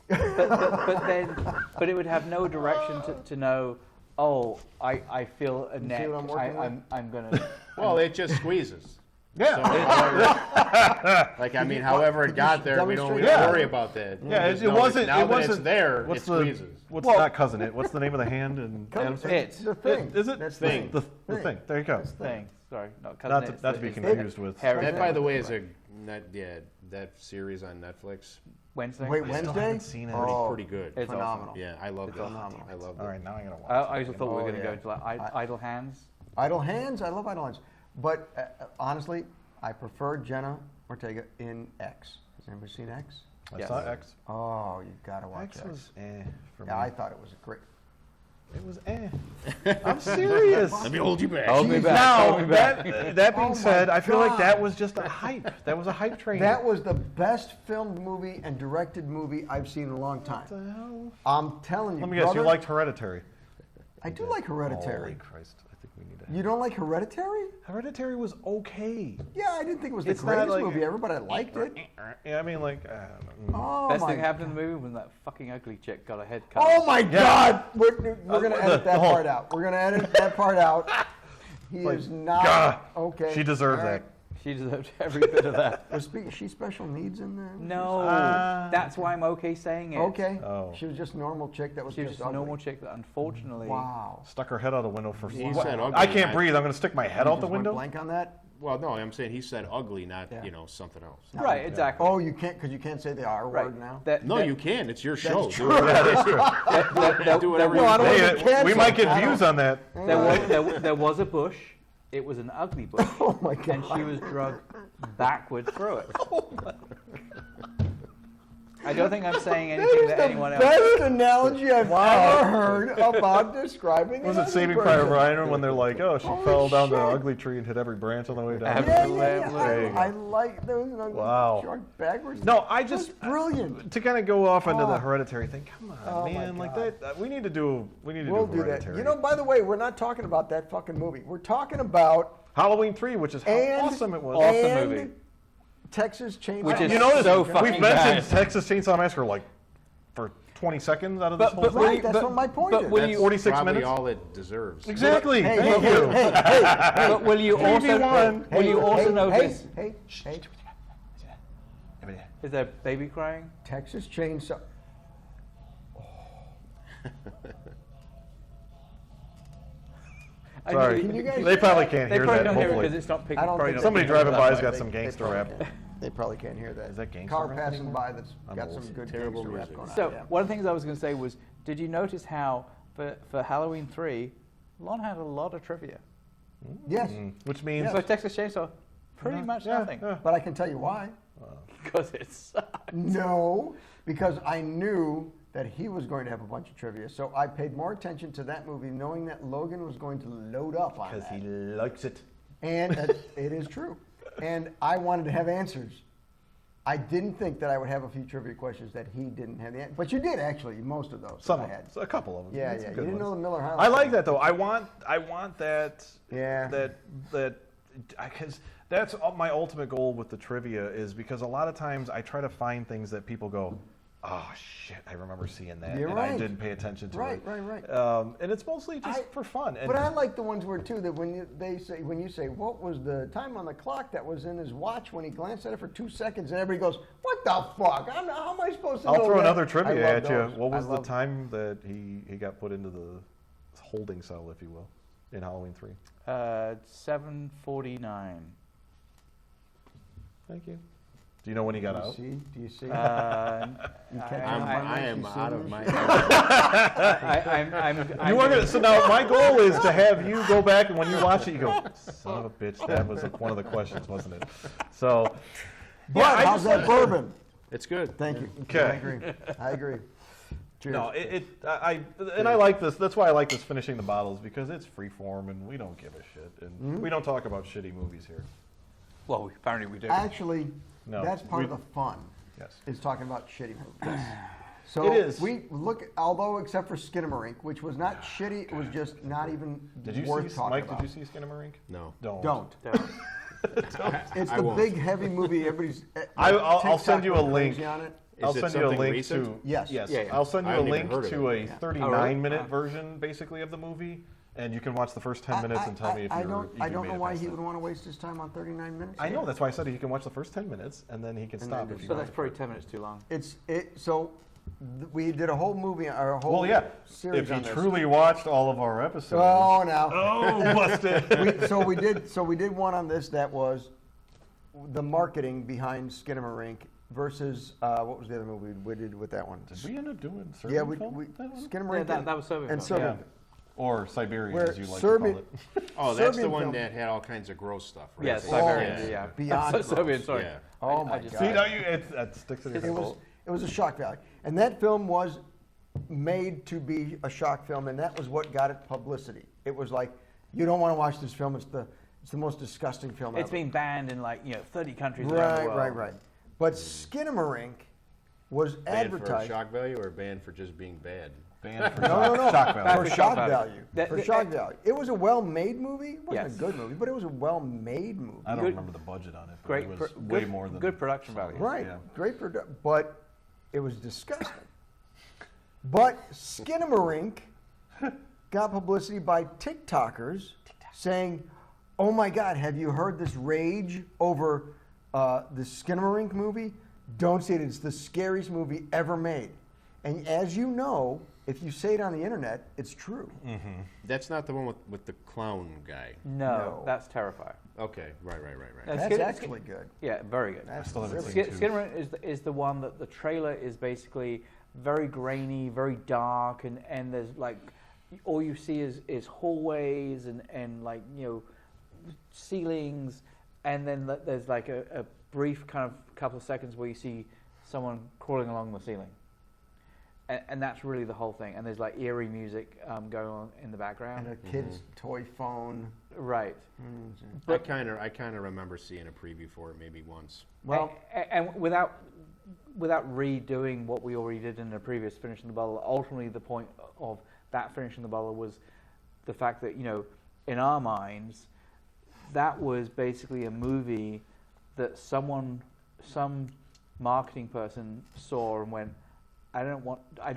but it would have no direction to know. Oh, I feel a see neck. what I'm working with? I'm gonna. Well, it just squeezes. Yeah. Like, I mean, however it got there, we don't demonstrate? worry about that. Yeah, Just it know wasn't. that now It that wasn't it's there. What's it the? squeezes. What's Well- not cousin it? What's the name of the hand? And It's It. the thing. Is it? That's Thing. the The thing. There you go. Thing. Sorry, not cousin. Not to, it's not to be it's confused with. Harry. That, by the way, is that series on Netflix. Wednesday. Wait, still Wednesday? haven't seen it. Oh, Pretty good. It's phenomenal. Yeah, I love that. phenomenal. I love All that. right, now I'm gonna watch. I also thought we were Oh, going to go yeah. into like Idle Hands. Idle Hands. I love Idle Hands. But honestly, I prefer Jenna Ortega in X. Has anybody seen X? I Yes. saw X. Oh, you gotta watch X X. was for me. Yeah, I thought it was great. It was I'm serious. Let me hold you back. Hold me back. Now, hold me back. that being Oh my said, I feel like God. that was just a hype. That was a hype train. That was the best filmed movie and directed movie I've seen in a long time. What the hell? I'm telling you, Let me guess. brother, You liked Hereditary. I do like Hereditary. Holy Christ! I think we need to. You don't like Hereditary? Hereditary was okay. Yeah, I didn't think it was the It's not greatest like- movie ever, but I liked it. Yeah, I mean, like. Oh Best my thing happened in the movie when that fucking ugly chick got her head cut. Oh my Yeah. God! We're gonna edit that oh. part out. We're gonna edit that part out. He Like, is not gah. okay. She deserves All right. that. She deserved every bit of that. Was she special needs in there? No, that's why I'm okay saying it. Okay. Oh. She was just a normal chick that was She was just just a ugly. normal chick that unfortunately. Wow. Stuck her head out the window for. He What? said ugly, I can't I- breathe. I'm gonna stick my head You out the just went window. blank on that? Well, no, I'm saying he said ugly, not Yeah. something else. Right, exactly. Oh, you can't because you can't say the R right. word now. No, you can. It's your show. Do true. it. Do whatever you Well, I don't want. want to Hey, we might get cancel. views on that. There was a bush. It was an ugly bush. Oh my God. And she was drugged backwards through it. I don't think I'm saying That anything is that the anyone else. best analogy I've ever heard about describing. Was an it Saving ugly Private person. Ryan when they're like, "Oh, she Holy fell down the shit. ugly tree and hit every branch on the way down"? Yeah, Absolutely. There you go. I like there was an ugly Wow. shark backwards. No, I That's just brilliant. to kind of go off into the Oh. Hereditary thing. Come on, Oh, my man, like God. that. We need to do We'll do do that. Hereditary. You know, by the way, we're not talking about that fucking movie. We're talking about Halloween 3, which is how and awesome it was. Awesome and movie. Texas Chainsaw. Which is You notice so we've fucking mentioned bad. Texas Chainsaw Massacre like for 20 seconds out of this But- whole but thing. Right, that's what my point but is. will That's you- 46 probably minutes? all it deserves. Exactly. Hey, Thank hey, you. hey, hey, hey, But will you Hey, also B1. will you also hey, notice Hey, hey, is there baby crying? Texas Chainsaw. I Sorry, mean, Can you guys they hear probably that? can't They hear probably that. don't hear it because Hopefully, it's not picking. I don't probably think not somebody picking up driving that by has way. got some gangster rap. They probably can't hear that. Is that gangster Car rap passing anymore? by that's I'm got old. some good Terrible gangster rap music. going on. So yeah. one of the things I was going to say was, did you notice how for Halloween 3, Lon had a lot of trivia. Yes, Which means For Texas Chainsaw, pretty much yeah, nothing yeah. but I can tell you why. because it sucks. No, because I knew that he was going to have a bunch of trivia. So I paid more attention to that movie knowing that Logan was going to load up on because that. he likes it. And it is true. And I wanted to have answers. I didn't think that I would have a few trivia questions that he didn't have the answer. But you did, actually, most of those. Some I of had. them, a couple of them. Yeah, Some yeah. You good didn't know ones. the Miller High. I like that though. I want that. Yeah. That because that's my ultimate goal with the trivia is because a lot of times I try to find things that people go, oh shit, I remember seeing that, You're and I right. didn't pay attention to Right, it. right. And it's mostly just for fun. And But I like the ones where too that when you say what was the time on the clock that was in his watch when he glanced at it for 2 seconds and everybody goes, what the fuck? How am I supposed to know I'll throw that? another I trivia love at you. those. What was I the love- time that he got put into the holding cell, if you will, in Halloween 3? 7:49. Thank you. Do you know when he got out? Do you see? You catch on my I am nice, you out see of this? my. You are gonna, so now my goal is to have you go back and when you watch it, you go, son of a bitch, that was one of the questions, wasn't it? So, But I how's just that bourbon? It's good. Thank you. Okay. I agree. Cheers. no, I like this. That's why I like this finishing the bottles because it's free form and we don't give a shit and we don't talk about shitty movies here. Well, apparently we do. Actually, No, that's part we- of the fun. Yes. Is talking about shitty movies. So It is. we look, although except for Skinamarink, which was not shitty, it was just not even Did you worth see talking Mike? about. Did you see Skinamarink? No. Don't. It's I the won't. big heavy movie. Everybody's. I'll send you a TikTok link. crazy on it. I'll Is it send you a something link recent? to Yes. yes. Yeah, yeah. I'll send you I a haven't even link heard of to it. a 39-minute Oh, version, basically, of the movie, and you can watch the first 10 minutes and tell me if I you're. don't, if I you don't made know it why past he that. would want to waste his time on 39 minutes. I know, that's why I said he can watch the first 10 minutes and then he can And stop then if he But wants. that's probably 10 minutes too long. We did a whole movie, or a whole Well, yeah. series If he on this. truly watched all of our episodes. Oh, now. Oh, busted. We did one on this that was the marketing behind Skinamarink versus what was the other movie we did with that one? Did we end up doing Serbian Yeah, we that one? Skinamarink. Yeah, that was Serbian and film, Serbian. Yeah. Or Siberian, Where as you like Serbian- to call it. Oh, that's the Serbian one film. that had all kinds of gross stuff, right? Yes, It's Siberian, like- yeah. Beyond gross. Serbian, sorry. Yeah. Oh I my just- God. See, now that sticks in your head. It was a shock value, and that film was made to be a shock film, and that was what got it publicity. It was like, you don't want to watch this film. It's the most disgusting film It's ever. been banned in 30 countries around the world. Right. But Skinamarink was Banned for advertised shock value or banned for just being bad? Banned for No. shock value. for shock value. That- For that- shock value. It was a well-made movie. It wasn't Yes. a good movie, but it was a well-made movie. I don't Good- remember the budget on it, but Great, it was pro- way good, more than good production value. Right. Yeah. Great but it was disgusting. But Skinamarink got publicity by TikTokers saying, "Oh my God, have you heard this rage over the Skinamarink movie? Don't see it. It's the scariest movie ever made." And as you know, if you say it on the internet, it's true. That's not the one with the clown guy. No, No. that's terrifying. Okay, right. That's That's good. actually good. Yeah, very good. That's still haven't really seen good. two. Skinamarink is the one that the trailer is basically very grainy, very dark, and there's all you see is hallways and ceilings, and then there's a brief kind of couple of seconds where you see someone crawling along the ceiling. And that's really the whole thing. And there's eerie music going on in the background. And a kid's toy phone. Right. I kind of remember seeing a preview for it maybe once. Well, and without redoing what we already did in the previous Finishing the Bottle, ultimately the point of that Finishing the Bottle was the fact that, in our minds, that was basically a movie that some marketing person saw and went, I don't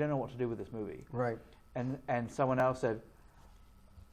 know what to do with this movie. right. And someone else said,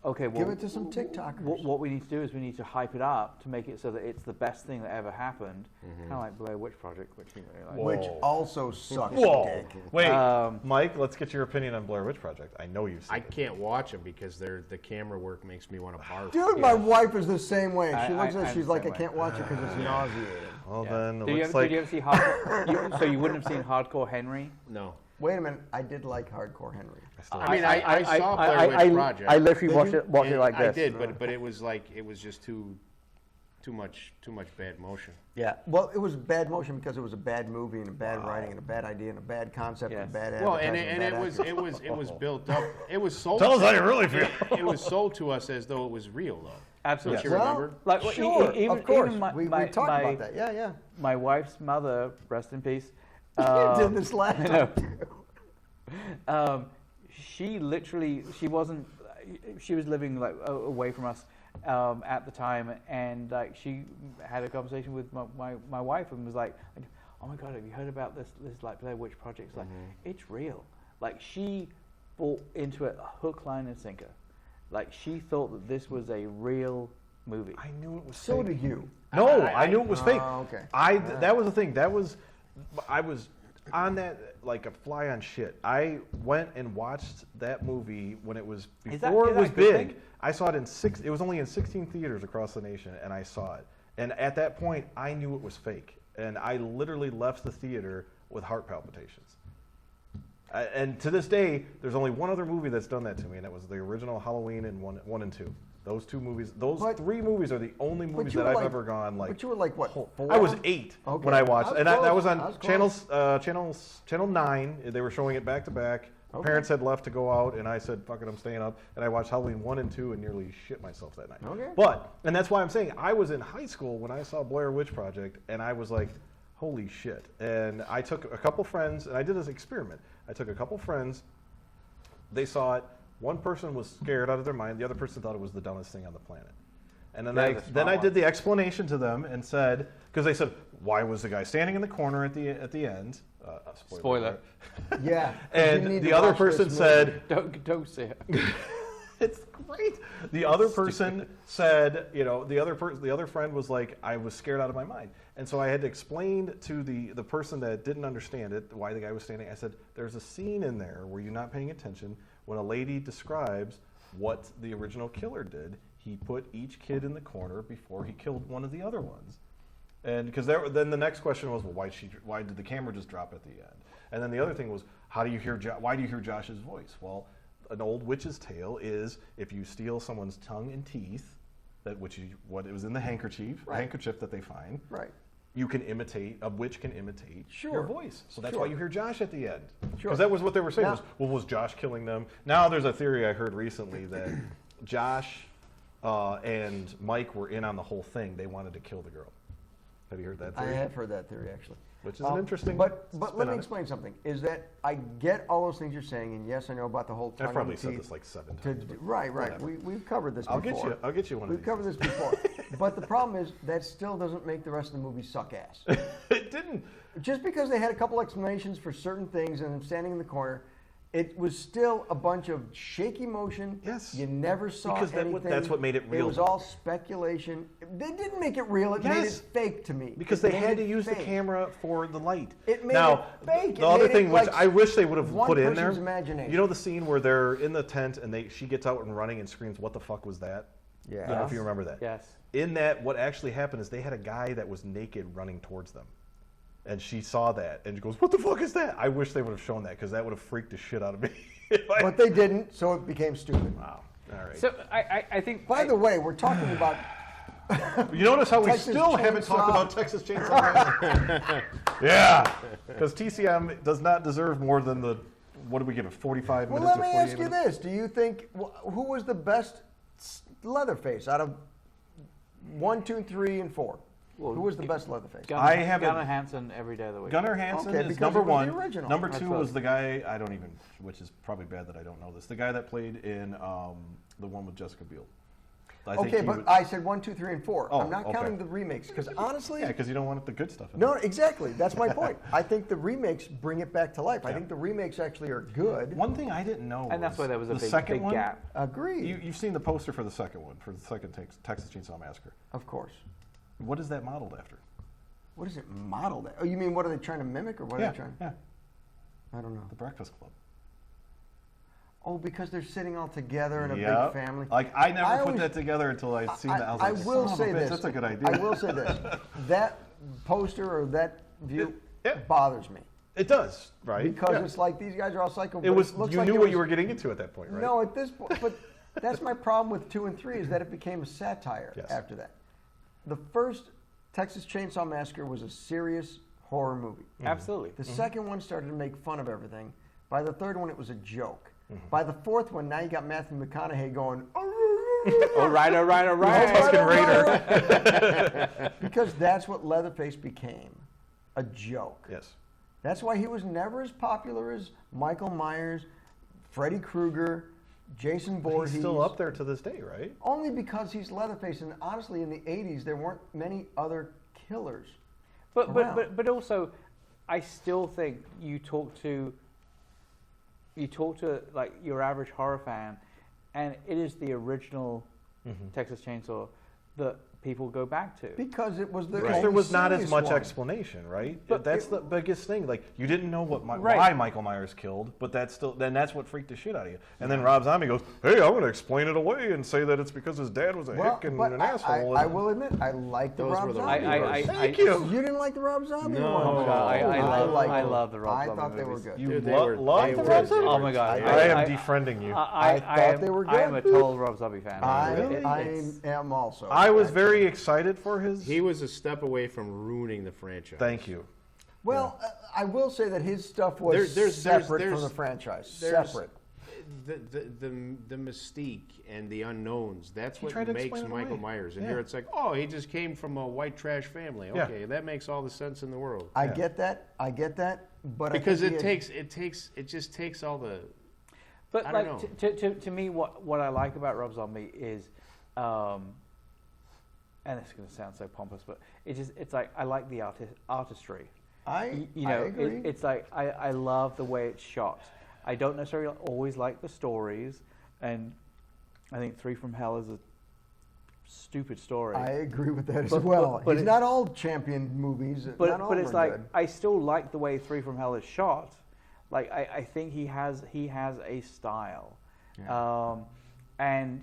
okay, well, Give it to some TikTokers. What we need to do is we need to hype it up to make it so that it's the best thing that ever happened. Kind of like Blair Witch Project, which you really like. Which Whoa. also sucks. Whoa! dick. Wait, Um, Mike, let's get your opinion on Blair Witch Project. I know you've seen I it. can't watch them because the camera work makes me want to barf. Dude, my wife is the same way. She looks at it, I'm she's the like, same I way. can't watch it because it's nauseating. Well, Yeah. then it Did you looks ever, like did you ever see Hardcore? So you wouldn't have seen Hardcore Henry? No. Wait a minute, I did like Hardcore Henry. I mean, I saw Blair Witch Project. I literally Did watched you? it watched it and like I this. did, but it was just too much bad motion. Yeah. Well, it was bad motion because it was a bad movie and a bad writing and a bad idea and a bad concept and a Yes. bad Well, advertising and bad it was actors. it was built up. It was sold. Tell us how you really feel. It was sold to us as though it was real, though. Absolutely. Don't you Well, remember? Like, well, sure, even- of course. even my- we my- talked my- about that. Yeah. My wife's mother, rest in peace. You did this last time. She was living away from us at the time, and she had a conversation with my wife and was like, oh my God, have you heard about this Blair Witch Project? It's like, it's real. Like, she bought into it hook, line, and sinker. Like, she thought that this was a real movie. I knew it was So fake. did you. No, I knew it was fake. Okay. That was the thing. I was on that like a fly on shit. I went and watched that movie when it was Is that- before is it was that a good big. thing? I saw it in it was only in 16 theaters across the nation, and I saw it. And at that point, I knew it was fake, and I literally left the theater with heart palpitations. And to this day, there's only one other movie that's done that to me, and that was the original Halloween and one and two. Those two movies, three movies are the only movies you that were I've like- ever gone like. But you were like, what, 4? I was 8 Okay. when I watched, I was and that was close. I on was close. channel 9. They were showing it back to back. Okay. Parents had left to go out, and I said, "Fuck it, I'm staying up." And I watched Halloween 1 and 2, and nearly shit myself that night. Okay. And that's why I'm saying I was in high school when I saw Blair Witch Project, and I was like, "Holy shit!" And I took a couple friends, and I did this experiment. I took a couple friends. They saw it. One person was scared out of their mind. The other person thought it was the dumbest thing on the planet. And then I did the explanation to them and said, because they said, why was the guy standing in the corner at the end? Spoiler. alert. Yeah. 'cause you And need the to other watch this person movie. said, Don't say it. It's great. The other person said, you know, the other friend was like, I was scared out of my mind. And so I had to explain to the person that didn't understand it, why the guy was standing. I said, there's a scene in there where you're not paying attention when a lady describes what the original killer did. He put each kid in the corner before he killed one of the other ones. And because then the next question was, well, why did the camera just drop at the end? And then the other thing was, why do you hear Josh's voice? Well, an old witch's tale is if you steal someone's tongue and teeth, what it was in the handkerchief that they find. Right. A witch can imitate Sure. your voice. So that's Sure. why you hear Josh at the end. Sure. Because that was what they were saying. Now- Was Josh killing them? Now there's a theory I heard recently that Josh and Mike were in on the whole thing. They wanted to kill the girl. Have you heard that I theory? have heard that theory, actually. Which is an interesting But spin let me on it. explain something. Is that I get all those things you're saying, and yes, I know about the whole tongue I've probably and said teeth this like 7 to times. d- but right. whatever. We've covered this I'll before. get you one of We've these. covered this before. But the problem is that still doesn't make the rest of the movie suck ass. It didn't. Just because they had a couple explanations for certain things and I'm standing in the corner, it was still a bunch of shaky motion. Yes. You never saw Because anything. that's what made it real. It was all speculation. They didn't make it real. It made it Yes. fake to me. Because It they made had to it use the fake. camera for the light. It made now, it fake. The It other made thing it which like I wish they would have one put in there. person's imagination. You know the scene where they're in the tent and she gets out and running and screams, "What the fuck was that?" Yeah. I don't know if you remember that. Yes. In that, what actually happened is they had a guy that was naked running towards them. And she saw that and she goes, "What the fuck is that?" I wish they would have shown that because that would have freaked the shit out of me. But they didn't, so it became stupid. Wow. All right. So I think. By the way, we're talking about You notice how we Texas still haven't talked Chainsaw. about Texas Chainsaw Massacre? Yeah, because TCM does not deserve more than what did we give it, 45 Well, minutes let or me 48 ask you minutes? this: do you think who was the best Leatherface out of 1, 2, 3, and 4? Well, Who was the best Leatherface? I haven't- Gunnar Hansen every day of the week. Gunnar Hansen Okay, is because number it was one. the original. Number That's 2 what- was the guy, which is probably bad that I don't know this, the guy that played in the one with Jessica Biel. I think Okay, he but was- I said 1, 2, 3, and 4. Oh, I'm not okay. counting the remakes because honestly, Yeah, because you don't want the good stuff in no, there. exactly. That's my point. I think the remakes bring it back to life. I Yeah. think the remakes actually are good. One thing I didn't know And that's why there was a the big, second big one, gap. Agreed. You've seen the poster for the second one, for the second Texas Chainsaw Massacre. Of course. What is that modeled after? What is it modeled at? Oh, you mean what are they trying to mimic or what are Yeah, they trying? yeah, I don't know. the Breakfast Club. Oh, because they're sitting all together in a Yep. big family. Like I never I put always- that together until I seen that. I was I like, will "Son of a say bitch, this. That's a good idea. I will say this. That poster or that view Yeah. bothers me It does, right? because Yeah. it's like these guys are all psycho. It but was. looks You like knew it what was- you were getting into at that point, right? No, at this point, but that's my problem with 2 and 3 is that it became a satire Yes. after that. The first Texas Chainsaw Massacre was a serious horror movie. Absolutely. The second one started to make fun of everything. By the third one, it was a joke. Mm-hmm. By the fourth one, now you got Matthew McConaughey going. All right, all right, all right. Fucking Raider. Because that's what Leatherface became, a joke. Yes. That's why he was never as popular as Michael Myers, Freddy Krueger, Jason Voorhees. He's still up there to this day, right? Only because he's Leatherface, and honestly, in the '80s, there weren't many other killers. But also, I still think you talk to like your average horror fan, and it is the original Texas Chainsaw that people go back to. Because it was the Because only there was not as serious much one. explanation, right? But That's it- the biggest thing. Like you didn't know why Right. Michael Myers killed, but that's what freaked the shit out of you. And then Rob Zombie goes, "Hey, I'm going to explain it away and say that it's because his dad was a hick and but an asshole." I will admit, I like the Those Rob were the Zombie right ones. words. Thank you. You didn't like the Rob Zombie No. ones? Oh my God, I them. love the Rob I Zombie thought they were movies. good. You Dude, they love were- the they Rob were- Zombie? Oh my God. I am defriending you. I thought they were good. I am a total Rob Zombie fan. I It's- am also. I was actually. very excited for his. He was a step away from ruining the franchise. Thank you. Well, I will say that his stuff was There's- separate there's- from the franchise. there's- Separate. The mystique and the unknowns, that's He what tried to makes explain it Michael away. Myers. And Yeah. here it's like, oh, he just came from a white trash family. Yeah. Okay, that makes all the sense in the world. I Yeah. get that. I get that. But Because I think it just takes all the. But I like don't to me, what I like about Rob Zombie is, and it's going to sound so pompous, but it's like I like the artistry. I agree. It's like I love the way it's shot. I don't necessarily always like the stories, and I think Three from Hell is a stupid story. I agree with that as But- well. but He's it- not all champion movies. But not all of it's them are like good. I still like the way Three from Hell is shot. Like I think he has a style, and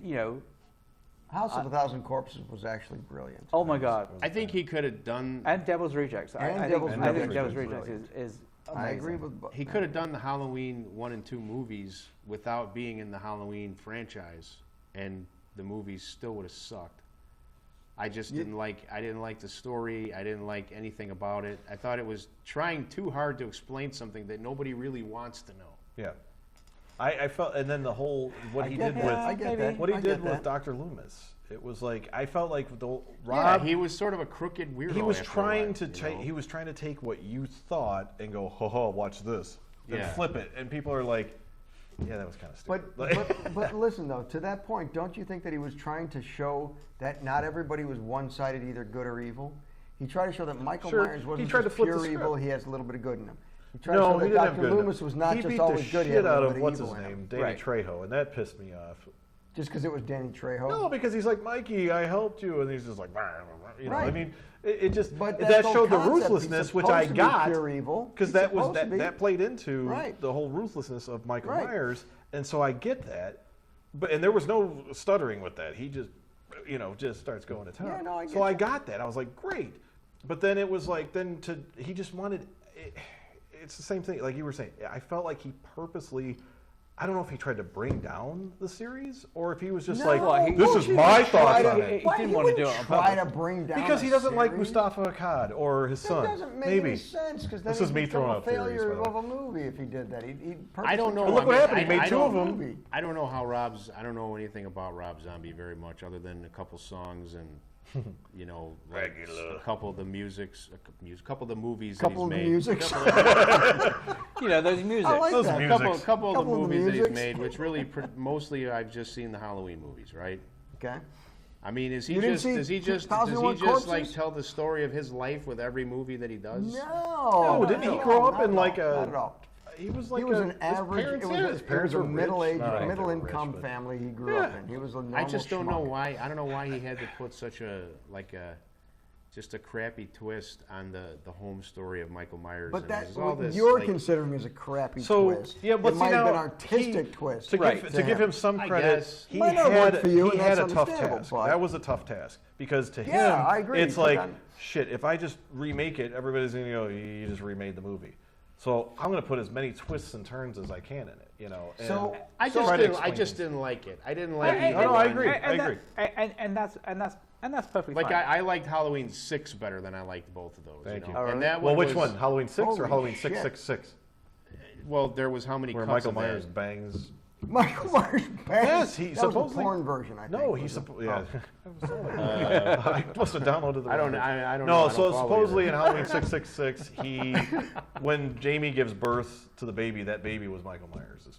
House of a Thousand Corpses was actually brilliant. oh my God, I think he could have done. and Devil's Rejects. I think Devil's Devil's Rejects Rejects is I amazing. agree with. He could have done the Halloween 1 and 2 movies without being in the Halloween franchise, and the movies still would have sucked. I just didn't like. I didn't like the story. I didn't like anything about it. I thought it was trying too hard to explain something that nobody really wants to know. Yeah. I felt, and then the whole what I he get did that. with I get that. what he I did get with that. Dr. Loomis. It was like I felt like the Yeah, Rob. he was sort of a crooked weirdo. He was after a trying while, to you take. know? He was trying to take what you thought and go, ho ho, watch this, then Yeah. flip it, and people are like, yeah, that was kind of stupid. But listen though, to that point, don't you think that he was trying to show that not everybody was one-sided, either good or evil? He tried to show that Michael Sure, Myers he wasn't tried to just flip the pure evil; script. he has a little bit of good in him. He tried no, to he show didn't that have Dr. good. Loomis was not he just beat always the good; he shit had a out little of bit what's evil his in him. name, Danny Right. Trejo, and that pissed me off. Just because it was Danny Trejo. No, because he's like, Mikey, I helped you, and he's just like, you know. I Right. mean, it just But that that's the showed the concept. He's ruthlessness, which supposed I to be got pure evil. because He's that was supposed to be. that played into Right. the whole ruthlessness of Michael Right. Myers, and so I get that. But and there was no stuttering with that. He just, just starts going to town. Yeah, no, I so get I you. got that. I was like, great. But then it was like, he just wanted. It's the same thing, like you were saying. I felt like he purposely. I don't know if he tried to bring down the series or if he was just No, like, Well, he- this of is course he my would try thoughts to- on it. He Why didn't he want to wouldn't do it on try to purpose. bring down Because he a doesn't like series. Mustafa Akkad or his That son. doesn't make Maybe. any sense because This then is he'd me become throwing a out theories, failure by the way. of a movie if he did that. He'd I don't know. Well, look what happened. He made I two of don't- them. I don't know how I don't know anything about Rob Zombie very much, other than a couple songs and like a couple of the couple of the movies couple that of he's the made. music. Those music. I like Those that. music. Couple of the movies that he's musics. made, which really mostly I've just seen the Halloween movies, right? Okay. I mean, is he You didn't just see does he just 2001 like Corpses? tell the story of his life with every movie that he does? No. didn't he grow up not in at like all, a- Not at all. He was like He was a, an his average. parents- It yeah, was, his it parents was a were rich. middle-aged, No, I don't think they were middle-income rich, but- family he grew up in. He was a normal I just don't know schmuck. why. I don't know why he had to put such just a crappy twist on the home story of Michael Myers. But and that there's all what this, you're like, considering is a crappy So twist. yeah, but it see might have now been artistic twist. To Right. give him some I credit, guess. he Might not had work for you, he and had that's a tough understandable, task. but- That was a tough task because to Yeah, him, I agree. it's He like took on- shit. If I just remake it, everybody's gonna go, you just remade the movie. So I'm gonna put as many twists and turns as I can in it. And So- I just try to didn't. I explain just things. didn't like it. I didn't like. No, either I one. agree. I agree. And that's perfectly Like fine. I liked Halloween 6 better than I liked both of those. Thank you. know? All right. And that well, one which was- one? Halloween 6 or Holy Halloween shit. 666? Well, there was how many Where cuts Michael of Myers that? bangs. Michael Myers bangs. Yes, he that was supposedly. the porn version. I think. No, was he's it? yeah. Oh. I must have downloaded the. I don't. wrong- I don't know. No, I don't so follow supposedly you in Halloween 666, when Jamie gives birth to the baby, that baby was Michael Myers'.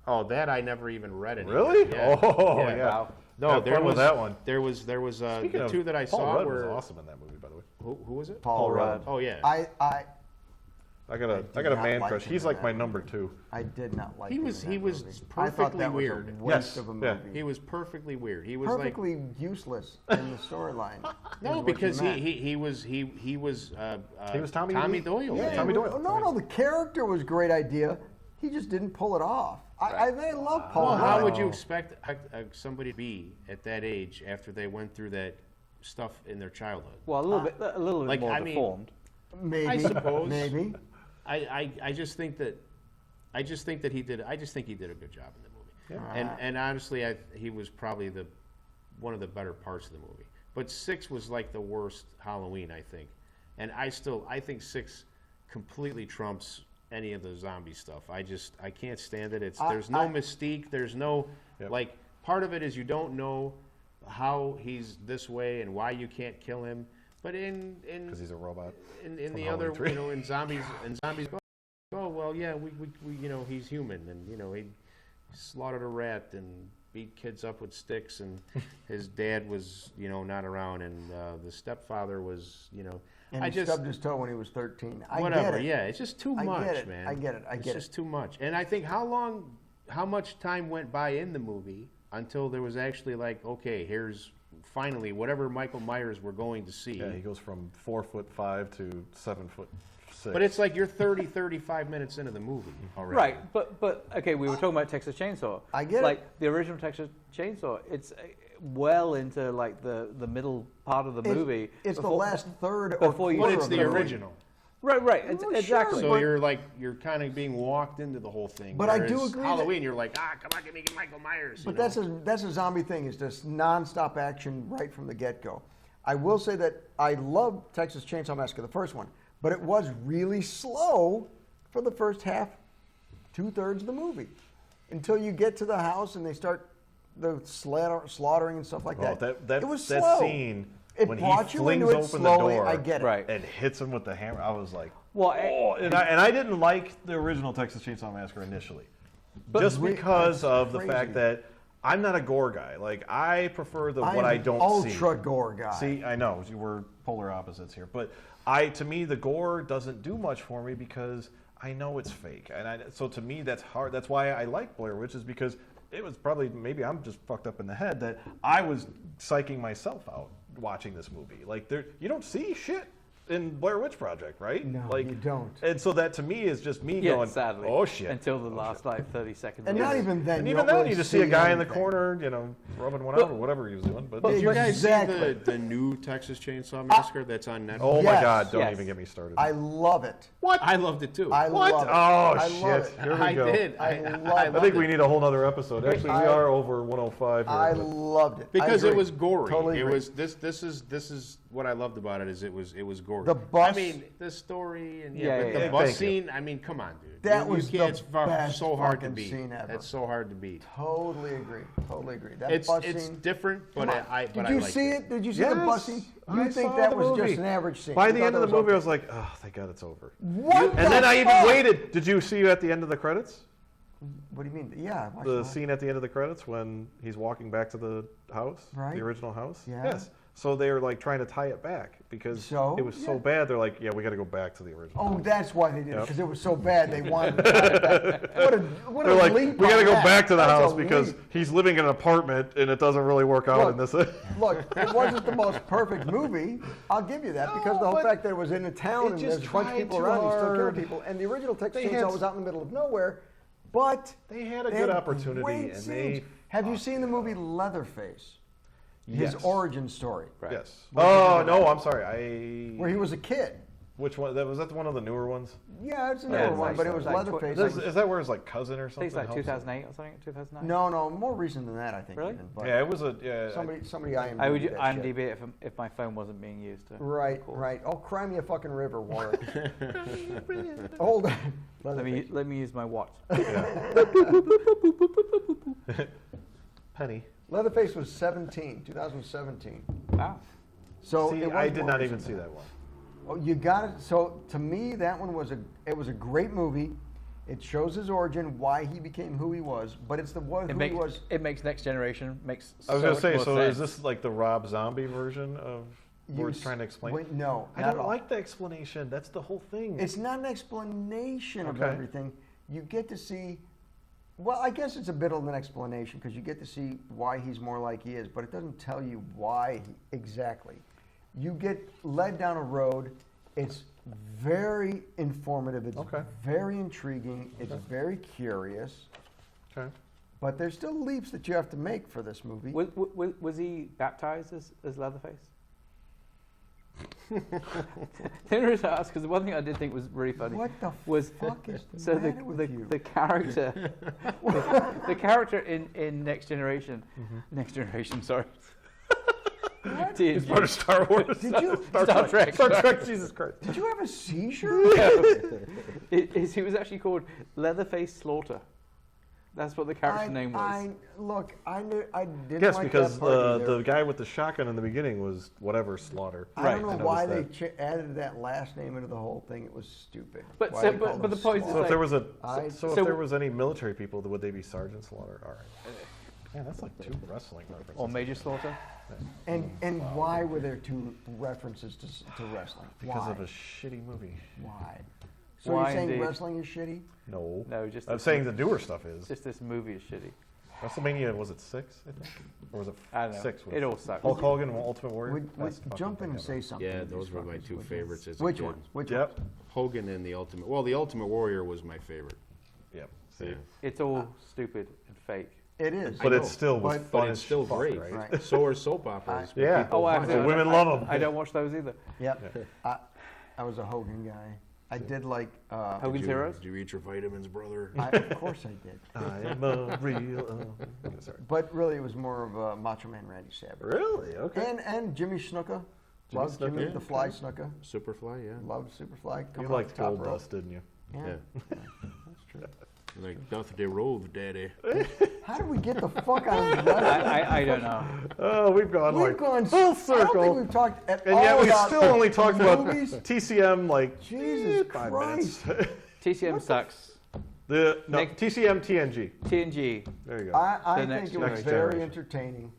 Oh, that I never even read it. Really? Yeah. Oh, Yeah. yeah. Wow. No, Have there fun was with that one. There was Speaking the of, two that I Paul saw Rudd were was awesome in that movie, by the way. who was it? Paul Rudd. Oh yeah. I I got a did man not like crush. him He's in like that my movie. number 2. I did not like. He him was- in he that was movie. I thought perfectly that weird. was a waste Yes, of a yeah. movie. He was perfectly weird. He was perfectly useless in the storyline. No, is what because you meant. he was He was Tommy Tommy Lee? Doyle. Yeah, man. Tommy it was- Doyle. No, the character was a great idea. He just didn't pull it off. I love Paul. Well, how Rudd. would you expect somebody to be at that age after they went through that stuff in their childhood? Well, a little bit like, more I mean- deformed. Maybe. I suppose. Maybe. I just think that he did. I just think he did a good job in the movie. Yeah. And honestly, he was probably one of the better parts of the movie. But 6 was like the worst Halloween, I think. And I think 6 completely trumps any of the zombie stuff. I can't stand it. There's no mystique. There's no like part of it is you don't know how he's this way and why you can't kill him. But Because he's a robot. in from the other, Halloween 3. in zombies, oh well, yeah, we he's human, and he slaughtered a rat and beat kids up with sticks, and his dad was not around, and the stepfather was And I he just stubbed his toe when he was 13. I whatever, get it. yeah, it's just too I much, get it. man. I get it. I It's get just too much, and I think how much time went by in the movie. until there was actually like, okay, here's finally whatever Michael Myers we're going to see. Yeah, he goes from 4'5" to 7'6". But it's like you're 35 minutes into the movie already. Right, but okay, we were talking about Texas Chainsaw. I get it. Like the original Texas Chainsaw, it's well into like the middle part of the movie. It's the before- last third or before you- quarter But it's of the movie. original. Right, Well, sure, exactly. So but- you're kind of being walked into the whole thing. But I do whereas agree that- Halloween, you're like, come on, give me Michael Myers. But you know? that's a zombie thing. It's just nonstop action right from the get-go. I will say that I love Texas Chainsaw Massacre, the first one, but it was really slow for the first half, 2/3 of the movie, until you get to the house and they start the slaughtering and stuff like Oh, that. It was that slow. scene It when he brought you flings into it open slowly. the door I get it. Right. and hits him with the hammer, I was like, Well, and I didn't like the original Texas Chainsaw Massacre initially, just we- because that's of the crazy. fact that I'm not a gore guy. Like I prefer what I'm I an don't ultra see. gore guy. See, I know we're polar opposites here, but to me the gore doesn't do much for me because I know it's fake, and so to me that's hard. That's why I like Blair Witch, is because it was probably, maybe I'm just fucked up in the head, that I was psyching myself out watching this movie. Like you don't see shit in Blair Witch Project, right? No, like, you don't. And so that to me is just me yeah, going, sadly. oh shit. Until the last like 30 seconds. And of not it. even then. And you even don't then, really you just see a guy in the anything. corner, rubbing one out or whatever he was doing. But Did you But guys exactly. see the new Texas Chainsaw Massacre that's on Netflix? oh my Yes. God, don't Yes. even get me started. I love it. What? I loved it too. I What? love it. Oh, I shit. love it. Here we I go. did. I love it. I think we loved it. need a whole nother episode. Actually, we are over 105 here. I but- loved it. I because it agree. was gory. Totally it agree. was this is what I loved about it, is it was gory. The bus- I mean, the story and Yeah, but yeah, the yeah. bus Thank you. scene. I mean, come on, dude. That You was can't, the it's best so hard to fucking beat. scene ever. It's so hard to beat. Totally agree. Totally agree. That It's bus it's scene. different, but Come on. I Did but you I liked see it? Did you see the Yes, bus scene? You I think saw that the was movie. just an average scene? By You the thought end of that the movie, I okay? was like, oh, thank God it's over. What? And then the I even fuck? waited. Did you see at the end of the credits? What do you mean? Yeah. I watched The that. scene at the end of the credits when he's walking back to the house, Right. the original house. Yeah. Yes. So they were like trying to tie it back because So? it was so Yeah. bad. They're like, yeah, we got to go back to the original. Oh, that's why they did it, Yep. because it was so bad they wanted to cut it back. What They're a like, leap we got to on go that. back to the That's a house because leap. he's living in an apartment and it doesn't really work out in this. Look, it wasn't the most perfect movie. I'll give you that, because the whole but fact that it was in a town it and just there's a bunch of tried people too around, you still killing hard. people. And the original Texas They had Chainsaw was out in the middle of nowhere, but They had a they good had opportunity great and scenes. they. Have you seen the movie Leatherface? His Yes. origin story, Yes. What did you think Oh of no, that? I'm sorry. where he was a kid. Which one? Was that one of the newer ones? Yeah, it's Yeah, another it's one, like- but it was like Leatherface. Is that where his like cousin or I something? think it's like helps him? 2008 or something. 2009. No, more recent than that, I think. Really? Even, but Yeah, it was a. Yeah, somebody IMDb'd I would that shit. IMDb it if my phone wasn't being used. To Right, record. right. Oh, cry me a fucking river, Warwick. Hold on. Let me use my watch. Penny. Leatherface was 2017. Wow. So See, it was I did more not even recent see than that one. Oh, you got it. So to me, that one was a great movie. It shows his origin, why he became who he was, but it's the one who he was. It makes Next Generation makes. I was so gonna much say, more so sense. is this like the Rob Zombie version of where he's You trying to explain? Wait, no, I not don't at all. like the explanation. That's the whole thing. It's not an explanation of Okay. everything. You get to see. Well, I guess it's a bit of an explanation because you get to see why he's more like he is, but it doesn't tell you why exactly. You get led down a road. It's very informative. It's Okay. very intriguing. It's very curious. Okay. But there's still leaps that you have to make for this movie. Was he baptized as Leatherface? The only reason I asked, because the one thing I did think was really funny What the was fuck is the so matter with you? the character the character in Next Generation, Next Generation, sorry. It's part of Star Wars. Did you Star Trek. Star Trek. Jesus Christ. did you have a seizure? He was actually called Leatherface Slaughter. That's what the character's name was. I didn't Yes, like because that part either. the guy with the shotgun in the beginning was whatever Slaughter. I don't Right. know why they noticed added that last name into the whole thing. It was stupid. But Why so- they but- called but him the point is Slaughter. So if there was So if there was any military people, would they be Sergeant Slaughter? All right. Man, that's like 2 wrestling references. Or Major Slaughter. and why were there 2 references to wrestling? because why? of a shitty movie. Why? So Why you're saying indeed? wrestling is shitty? No. No, just I'm this saying the movie- newer stuff is. Just this movie is shitty. WrestleMania, was it 6, I think? Or was it I don't know. 6? It all sucks. Hulk Hogan and Ultimate Warrior? Would Best fucking jump in thing and ever. say something. Yeah, to those these were my fuckers, two would you? favorites as a Which kid. one? Which Yep. Hogan and the Ultimate. Well, the Ultimate Warrior was my favorite. Yep. See? Yeah. It's all stupid and fake. one? It is. But I it know. still was But- fun But as it's still fuck, great. right? So are soap operas. Yeah. Oh, I The women love them. I don't watch those either. Yep. I was a Hogan guy. I did like. Hogan's Heroes? Did you eat your vitamins, brother? Of course I did. I am a real. Sorry. But really, it was more of a Macho Man Randy Savage. Really? Okay. And Jimmy Snuka. Loved Snuka, Jimmy yeah, the Fly Snuka. Superfly, yeah. Loved Superfly. You Coming off liked the top Gold rope. Dust, didn't you? Yeah. Yeah. That's true. Like, doth they roll, daddy? How did we get the fuck out of that? I don't know. Oh, we've gone We've like gone full I don't think circle. we've talked at And all yet we about still only talked about movies. TCM like Jesus 5 Christ. minutes. TCM sucks. No, TCM TNG. TNG. There you go. I The next think it was Next very Generation. entertaining.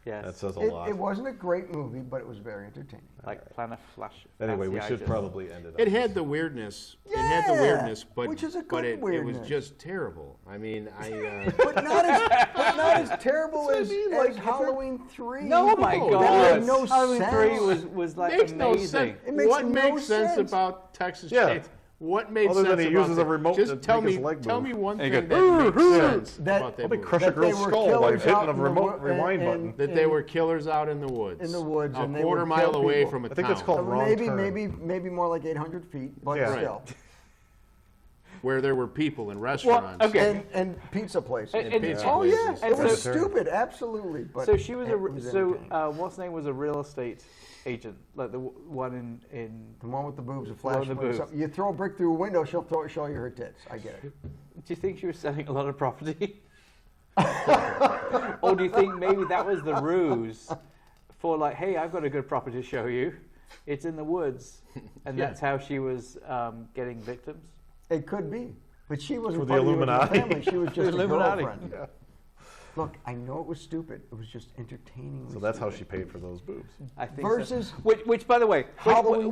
Yes. That says a It, lot. it wasn't a great movie, but it was very entertaining. Like Planet Flash. Anyway, we Fancy should Itis. probably end it. It on had this. the weirdness. It Yeah, had the weirdness, but which is a but good it was weirdness. just terrible. I mean, But not as terrible That's as, what I mean, as like, if Halloween 3. No, my No, God. that made no Halloween sense. 3 was like makes amazing. no sense. It makes What no makes sense sense. about Texas Yeah. Chainsaw? What made Other sense than he about uses that? a remote Just to tell make me, his leg tell move. me one And thing you that makes sense That- about that Let me movie. crush a That they girl's were skull by killers hitting out the in the remote wo- rewind and- button. That they were killers out in the woods. In the woods, a and they quarter would mile kill away people. from a I think town it's called Wrong Turn. maybe more like 800 feet, but Yeah. still. where there were people in restaurants. okay. And pizza places. And pizza oh yeah, places. it was so- stupid, absolutely. But So she was it was so entertaining. what's her name was a real estate agent, like the one in. The one with the boobs, the one flash. with the boobs. You throw a brick through a window, she'll show you her tits. I get it. Do you think she was selling a lot of property? Or do you think maybe that was the ruse for like, hey, I've got a good property to show you. It's in the woods, and Yeah. that's how she was getting victims. It could be, but she wasn't For the part of the original Illuminati. family. She was just a Illuminati. girlfriend. Look, I know it was stupid. It was just entertaining. So that's how she paid for those boobs. I think Versus so. Which, by the way, Halloween-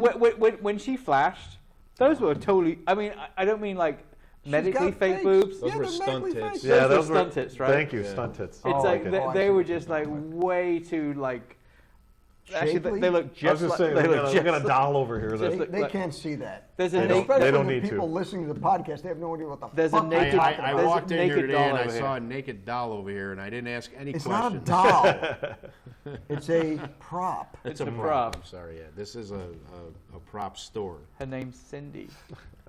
when she flashed, those were totally. I mean, I don't mean like medically got fake fakes. boobs. Those Yeah, were they're stunt medically tits. faked. Yeah, Those were those were stunt tits, right? Thank you, Yeah. stunt tits. Oh, It's I like like they, it. they Oh, I were see. just like way too like. Actually, Shapely? they look I was just just like saying, they we look got just a like- doll over here. just That, like- They can't see that. There's a And They don't- naked. especially they don't the need to. people listening to the podcast, they have no idea what the There's a fuck naked- they're talking I about. There's a walked in here naked today doll and I over saw a here. naked doll over here, and I didn't ask any It's not a questions. doll. It's a prop. It's a a prop. prop. I'm sorry. Yeah, this is a prop store, Her name's Cindy.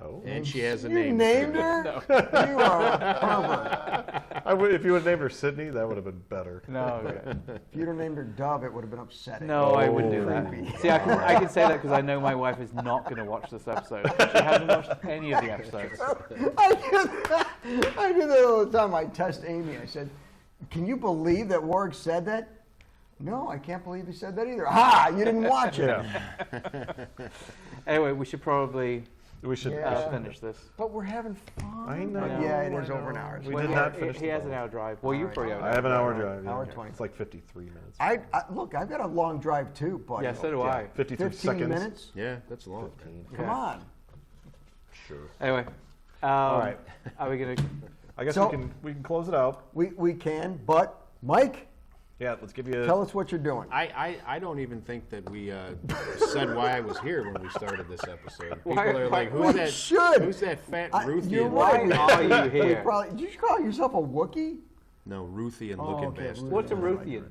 oh. and she has a You name. named too. her? You are a pervert. If you would have named her Sydney, that would have been better. No, okay. If you'd have named her Dove, it would have been upsetting. No, I wouldn't do that. Creepy. See, I can say that because I know my wife is not going to watch this episode. She hasn't watched any of the episodes. I do that all the time. I test Amy. I said, "Can you believe that Warwick said that?" No, I can't believe he said that either. Ha! You didn't watch it. Yeah. Anyway, we should probably We should. Yeah. finish this. But we're having fun. I know. But yeah, it I is over an know. hour. We Well, did he- not finish He the has an bottle. hour drive. Well, you All probably right. have I have an hour drive. Hour Yeah. 20. It's like 53 minutes. Look, I've got a long drive too, buddy. Yeah, so do Yeah, I. 53 15 seconds. minutes? Yeah, that's long. 15. Come Yeah. on. Sure. Anyway, All right. Are we going to? I guess So- we can close it out. We can, but Mike, Yeah, let's give you. tell us what you're doing. I don't even think that we said why I was here when we started this episode. People Why- are like, we who's that? should. Who's that fat You're Ruthian? right. Why are you We here? probably, did you call yourself a Wookiee? No, Ruthian Oh, looking okay, bastard. What's a Ruthian.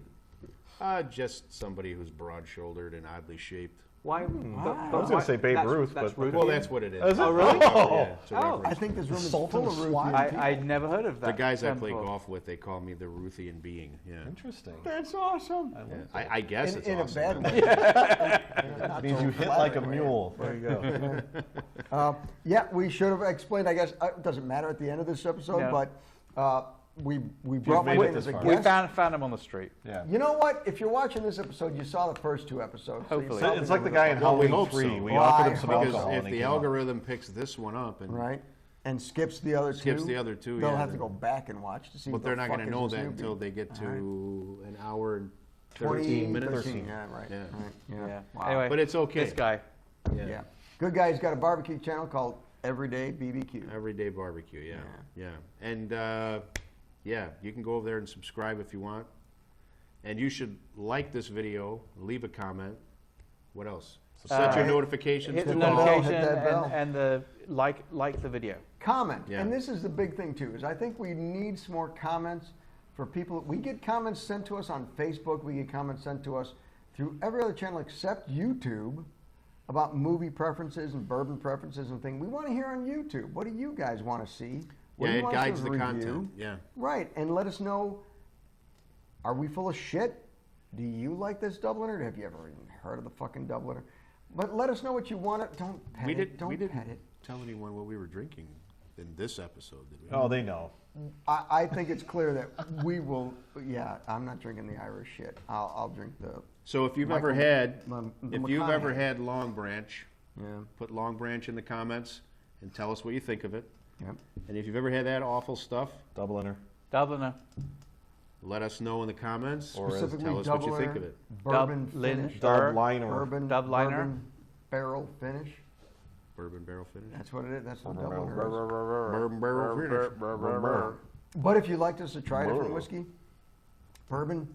Ruthian? Just somebody who's broad-shouldered and oddly shaped. Why? I was gonna say Babe Ruth, that's but- Ruthian. Well, that's what it is. Is it? Oh, really? Yeah, it's a Oh. reference. I think this room is Sultan full of of SWAT? Ruthian people. I'd never heard of that. The guys I term play before. golf with, they call me the Ruthian being. Yeah. Interesting. That's awesome. Yeah. I guess it's in awesome. a bad way. That means you hit like a mule. There you go. Yeah, we should have explained. I guess it doesn't matter at the end of this episode, No. but we brought made Mike it as this a far. We guest. found him on the street. Yeah. You know what? If you're watching this episode, you saw the first two episodes. so you Hopefully. probably It's like know the what guy in fuck- Well, we Halloween hope 3. so. We Well, offered I him some hope Because alcohol. if and he the came up. algorithm picks this one up, and right? And skips the other two. Skips the other two, They'll yeah, have to then- go back and watch to see. but what they're the not fuck going to is know this that newbie. until they get to All right. an hour and 20, 13 minutes. 13, yeah, right. Yeah. Right, yeah. Yeah. Wow. Anyway, But it's okay. This guy. Yeah. Good guy's got a barbecue channel called Everyday BBQ. Everyday BBQ, yeah. And Yeah, you can go over there and subscribe if you want. And you should like this video, leave a comment. What else? Set your notifications. Hit the to notification hit that bell. and the like the video. Comment. Yeah. And this is the big thing too, is I think we need some more comments for people. We get comments sent to us on Facebook. We get comments sent to us through every other channel except YouTube about movie preferences and bourbon preferences and things. We want to hear on YouTube. What do you guys want to see? What do you it want us to guides the review? content. Yeah. Right. And let us know, are we full of shit? Do you like this Dubliner? Have you ever even heard of the fucking Dubliner? But let us know what you want. Don't pet it. Don't didn't pet it. tell anyone what we were drinking in this episode, did we? Oh, they know. I think it's clear that we will. Yeah, I'm not drinking the Irish shit. I'll drink the. So if you've Michael- ever had, the if you've ever McConaughey. had Long Branch, Yeah. put Long Branch in the comments and tell us what you think of it. Yep. And if you've ever had that awful stuff, Dubliner. Dubliner. let us know in the comments. Or Specifically, tell us what you think Dubliner, of it. Bourbon Dublin- finish. Dubliner. Dubliner. Barrel finish. Bourbon barrel finish. That's what it is. That's what Dubliner is. Bourbon barrel finish. But if you'd like us to try different whiskey, bourbon,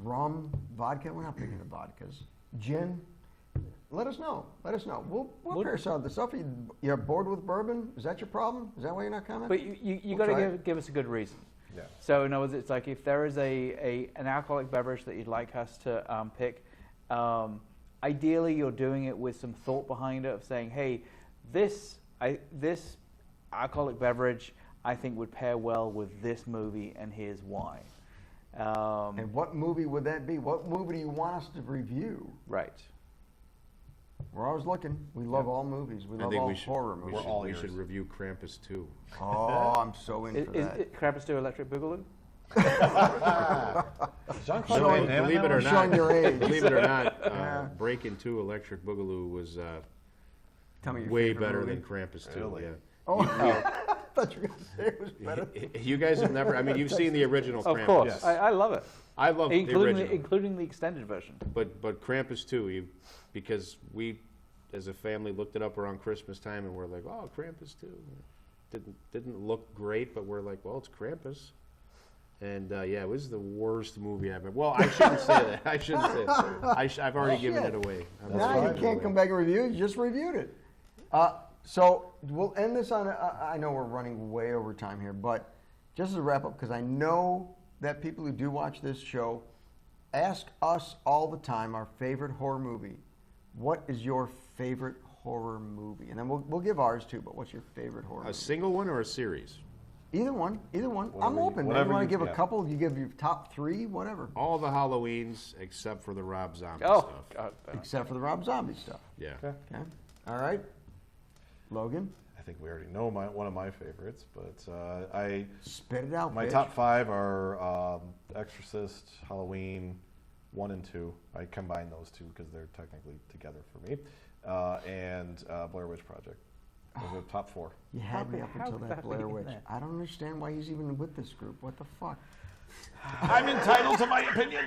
rum, vodka, we're not big into vodkas. Gin, let us know. Let us know. We'll pair some of the stuff. You're bored with bourbon? Is that your problem? Is that why you're not commenting? But you We'll got try to give us a good reason. Yeah. So in other words, it's like if there is an alcoholic beverage that you'd like us to pick, ideally you're doing it with some thought behind it of saying, hey, this alcoholic beverage I think would pair well with this movie, and here's why. And what movie would that be? What movie do you want us to review? Right. We're always looking. We love all movies. We I love think all we should, horror we movies. should, all we ears. should review Krampus too. Oh, I'm so in for Is that. Krampus do Electric Boogaloo? Jean-Claude Showing- Van Damme in believe that it or one? Showing not, your age. believe it or not, Yeah. Breaking 2 Electric Boogaloo was Tell me your way favorite better movie. than Krampus 2. Really? Yeah. Oh, I thought you were going to say it was better. You guys have never, I mean, you've seen the original Krampus. Of course. Yes. I love it. I love the original. Including the extended version. But Krampus 2, because we as a family looked it up around Christmas time and we're like, oh, Krampus 2. Didn't look great, but we're like, well, it's Krampus. And yeah, it was the worst movie I've ever. Well, I shouldn't say that. I shouldn't say that. I've already given shit. it away. Now you can't come back and review it. You just reviewed it. So we'll end this on. I know we're running way over time here, but just as a wrap up, because I know that people who do watch this show ask us all the time our favorite horror movie. What is your favorite horror movie? And then we'll give ours too. But what's your favorite horror A movie? single one or a series? Either one. Either one. I'm Whatever you- open. Man. You whatever want you- to give a yeah. couple? You give your top 3, whatever. All the Halloweens except for the Rob Zombie Oh, stuff. God. Except for the Rob Zombie stuff. Yeah. Okay. Okay. All right. Logan, I think we already know one of my favorites, but spit it out. my bitch. top 5 are Exorcist, Halloween, 1 and 2. I combine those two because they're technically together for me, and Blair Witch Project. Those are top 4. You had me up How until could that that be Blair in Witch. there? I don't understand why he's even with this group. What the fuck? I'm entitled to my opinion.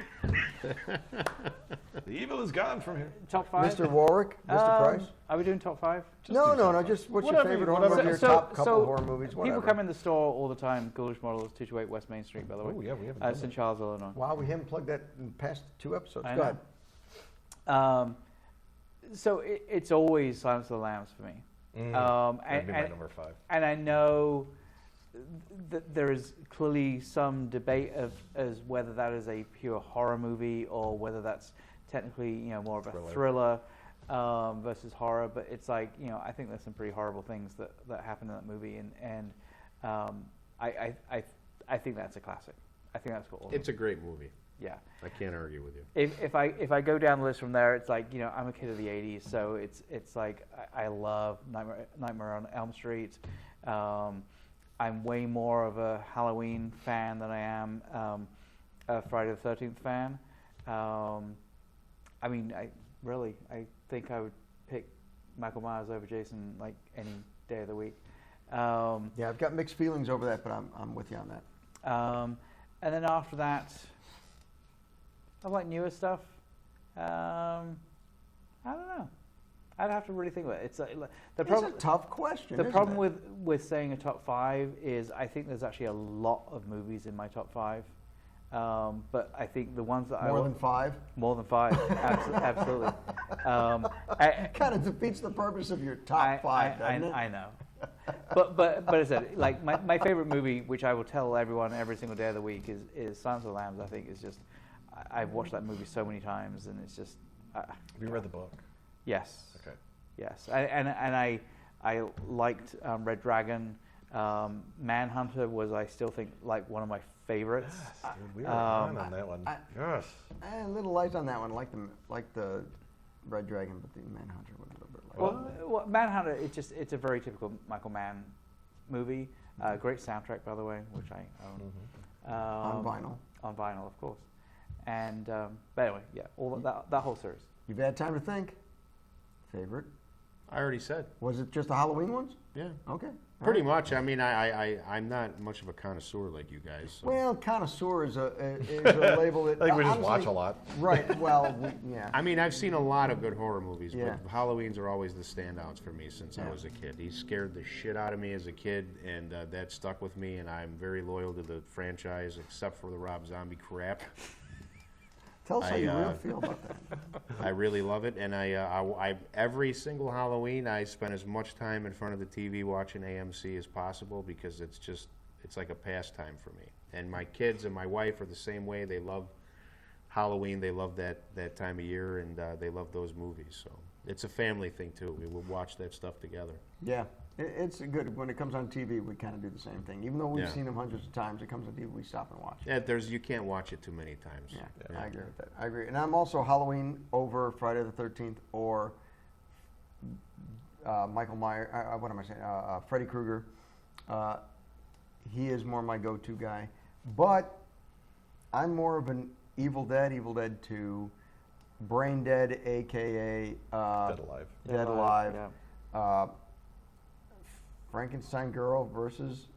The evil is gone from here. Top 5? Mr. Warwick, Mr. Price? Are we doing top 5? No. Just what's your Whatever favorite you- horror whatever- movie? Your top couple horror movies, whatever. People come in the store all the time. Ghoulish Models, 228 West Main Street, by the way. Oh yeah, we haven't done St. that. Charles, Illinois. Wow, we haven't plugged that in past 2 episodes. I Go know. ahead. So it's always Silence of the Lambs for me. That'd be my number 5. And I know that there is clearly some debate as whether that is a pure horror movie or whether that's technically more of a thriller versus horror. But it's like I think there's some pretty horrible things that happen in that movie, and I think that's a classic. I think that's cool. It's a great movie. Yeah. I can't argue with you. If I go down the list from there, it's like I'm a kid of the '80s, so it's like I love Nightmare on Elm Street. I'm way more of a Halloween fan than I am a Friday the 13th fan. I mean, I think I would pick Michael Myers over Jason like any day of the week. Yeah, I've got mixed feelings over that, but I'm with you on that. And then after that, I like newer stuff. I don't know. I'd have to really think about it. It's the It's problem. a tough question. The isn't problem it? with saying a top 5 is I think there's actually a lot of movies in my top 5. But I think the ones that more than 5 more than 5, absolutely. kind of defeats the purpose of your top 5, doesn't it? I know. But as I said, like my favorite movie, which I will tell everyone every single day of the week, is Silence of the Lambs. I think is just I've watched that movie so many times, and it's just. Have you read the book? Yes. Okay. Yes, I liked Red Dragon. Manhunter was, I still think, like one of my favorites. Dude, we were on that one. Yes. A little light on that one, like the Red Dragon, but the Manhunter was a little bit light. Well, Manhunter, it's a very typical Michael Mann movie. Great soundtrack, by the way, which I own. On vinyl. On vinyl, of course. And but anyway, yeah, all that whole series. You've had time to think. Favorite? I already said. Was it just the Halloween ones? Yeah. Okay. all Pretty right. much. I mean, I'm not much of a connoisseur like you guys. So. Well, connoisseur is a label that I think we just watch honestly- a lot. Right. Well, yeah. I mean, I've seen a lot of good horror movies, Yeah. but Halloweens are always the standouts for me since I was a kid. He scared the shit out of me as a kid, and that stuck with me, and I'm very loyal to the franchise, except for the Rob Zombie crap. Tell us how you really feel about that. I really love it, and I every single Halloween I spend as much time in front of the TV watching AMC as possible because it's like a pastime for me. And my kids and my wife are the same way. They love Halloween. They love that time of year, and they love those movies. So it's a family thing too. We will watch that stuff together. Yeah. It's good. When it comes on TV, we kind of do the same thing. Even though we've Yeah. seen them hundreds of times, it comes on TV, we stop and watch. Yeah, you can't watch it too many times. Yeah, I agree with that. I agree. And I'm also Halloween over Friday the 13th or Michael Myers, what am I saying? Freddy Krueger. He is more my go-to guy. But I'm more of an Evil Dead 2, Brain Dead, a.k.a. Dead Alive. Dead Alive. Yeah. Frankenstein Girl versus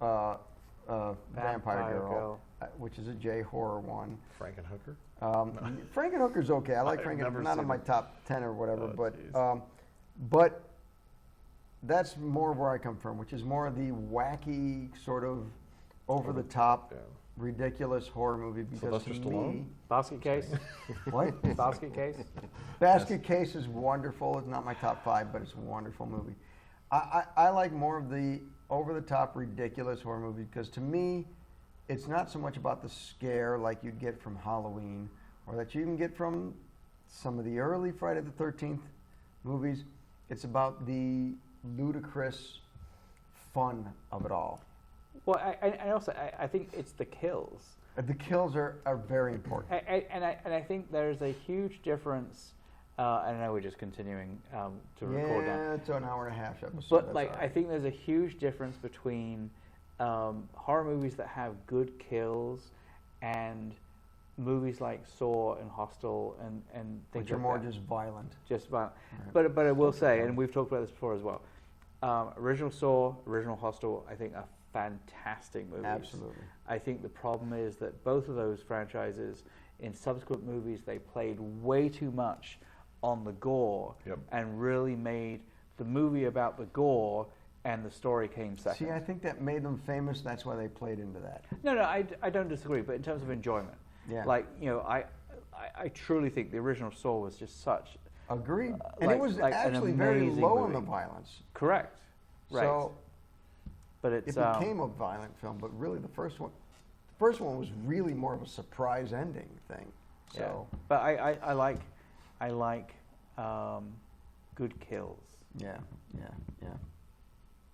Vampire Girl, which is a J horror one. Frankenhooker. Frankenhooker's okay. I like I've Frankenhooker. never Not on seen my it. top 10 or whatever, Oh, but that's more of where I come from, which is more of the wacky sort of over the top, Yeah. ridiculous horror movie. Because Sylvester to Stallone? me, Basket Case. what? Basket Case. Basket Case is wonderful. It's not my top 5, but it's a wonderful movie. I like more of the over-the-top, ridiculous horror movie because to me, it's not so much about the scare like you'd get from Halloween or that you even get from some of the early Friday the 13th movies. It's about the ludicrous fun of it all. Well, I also think it's the kills. The kills are very important. And I think there's a huge difference. I know we're just continuing to record now. Yeah, it's an hour and a half episode. But that's like, all I right. think there's a huge difference between horror movies that have good kills and movies like Saw and Hostel and things Which are like more that. just violent. Just violent. Right. But I will say, and we've talked about this before as well. Original Saw, original Hostel, I think are fantastic movies. Absolutely. I I think the problem is that both of those franchises, in subsequent movies, they played way too much on the gore Yep. and really made the movie about the gore and the story came second. See, I think that made them famous. That's why they played into that. No, I don't disagree, but in terms of enjoyment, Yeah. like, I truly think the original Saw was just such Agreed. And it was like an actually very amazing low on movie. the violence. correct. Right. So but it it's became a violent film, but really the first one was really more of a surprise ending thing. So yeah. But I like good kills. yeah.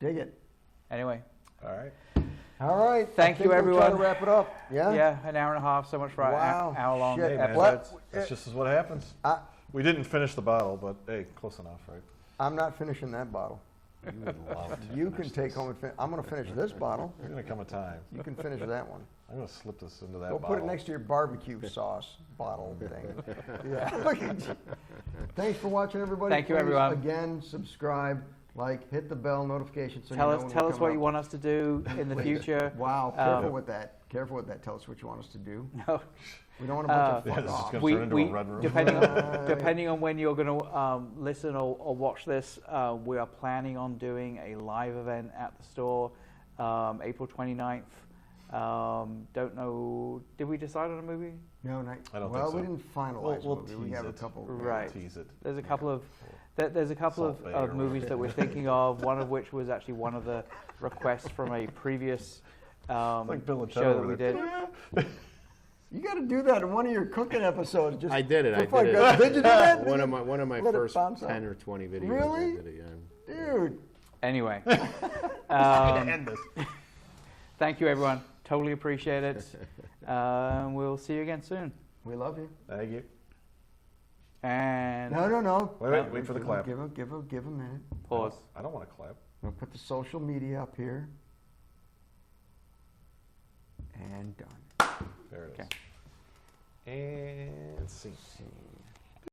Dig it. Anyway, All right. All right. Thank I think you, we'll try to everyone. wrap it up. Yeah. yeah, an hour and a half, so much for Wow. hour long Shit. Hey, man, episodes. that's just what happens. We didn't finish the bottle, but hey, close enough, right? I'm not finishing that bottle. You would love to You finish can take this. home and finish. I'm going to finish this bottle. There's gonna come a time. You can finish that one. I'm gonna slip this into that Go bottle. put it next to your barbecue sauce bottle thing. Yeah. Thanks for watching, everybody. Thank you, Please, everyone. Again, subscribe, Like, hit the bell notification so Tell you know us, when tell we're us what coming you up. want us to do in the future. Wow, careful with that. Careful with that. Tell us what you want us to do. No. We don't want a bunch of Yeah, fuck this is off. gonna turn into a red room. Depending on when you're going to listen or watch this, we are planning on doing a live event at the store, April 29th. Don't know. Did we decide on a movie? No, not. I don't well, think so. we didn't finalize We'll the movie. We tease have a it. couple. Right. Tease it. There's a couple of Salt Bay or movies that we're thinking of. One of which was actually one of the requests from a previous like Bill and Ted show that over we there. did. You got to do that in one of your cooking episodes. Just I did it. for I fun. did it. Did you do that? One of my Let it first bounce out. 10 or 20 videos. Really? I did it, yeah. Dude. Anyway, End this. thank you everyone. Totally appreciate it. We'll see you again soon. We love you. Thank you. And No. Wait for the clap. Give a minute. pause. I don't want to clap. We'll put the social media up here. And done. There it is. Okay. And scene. See.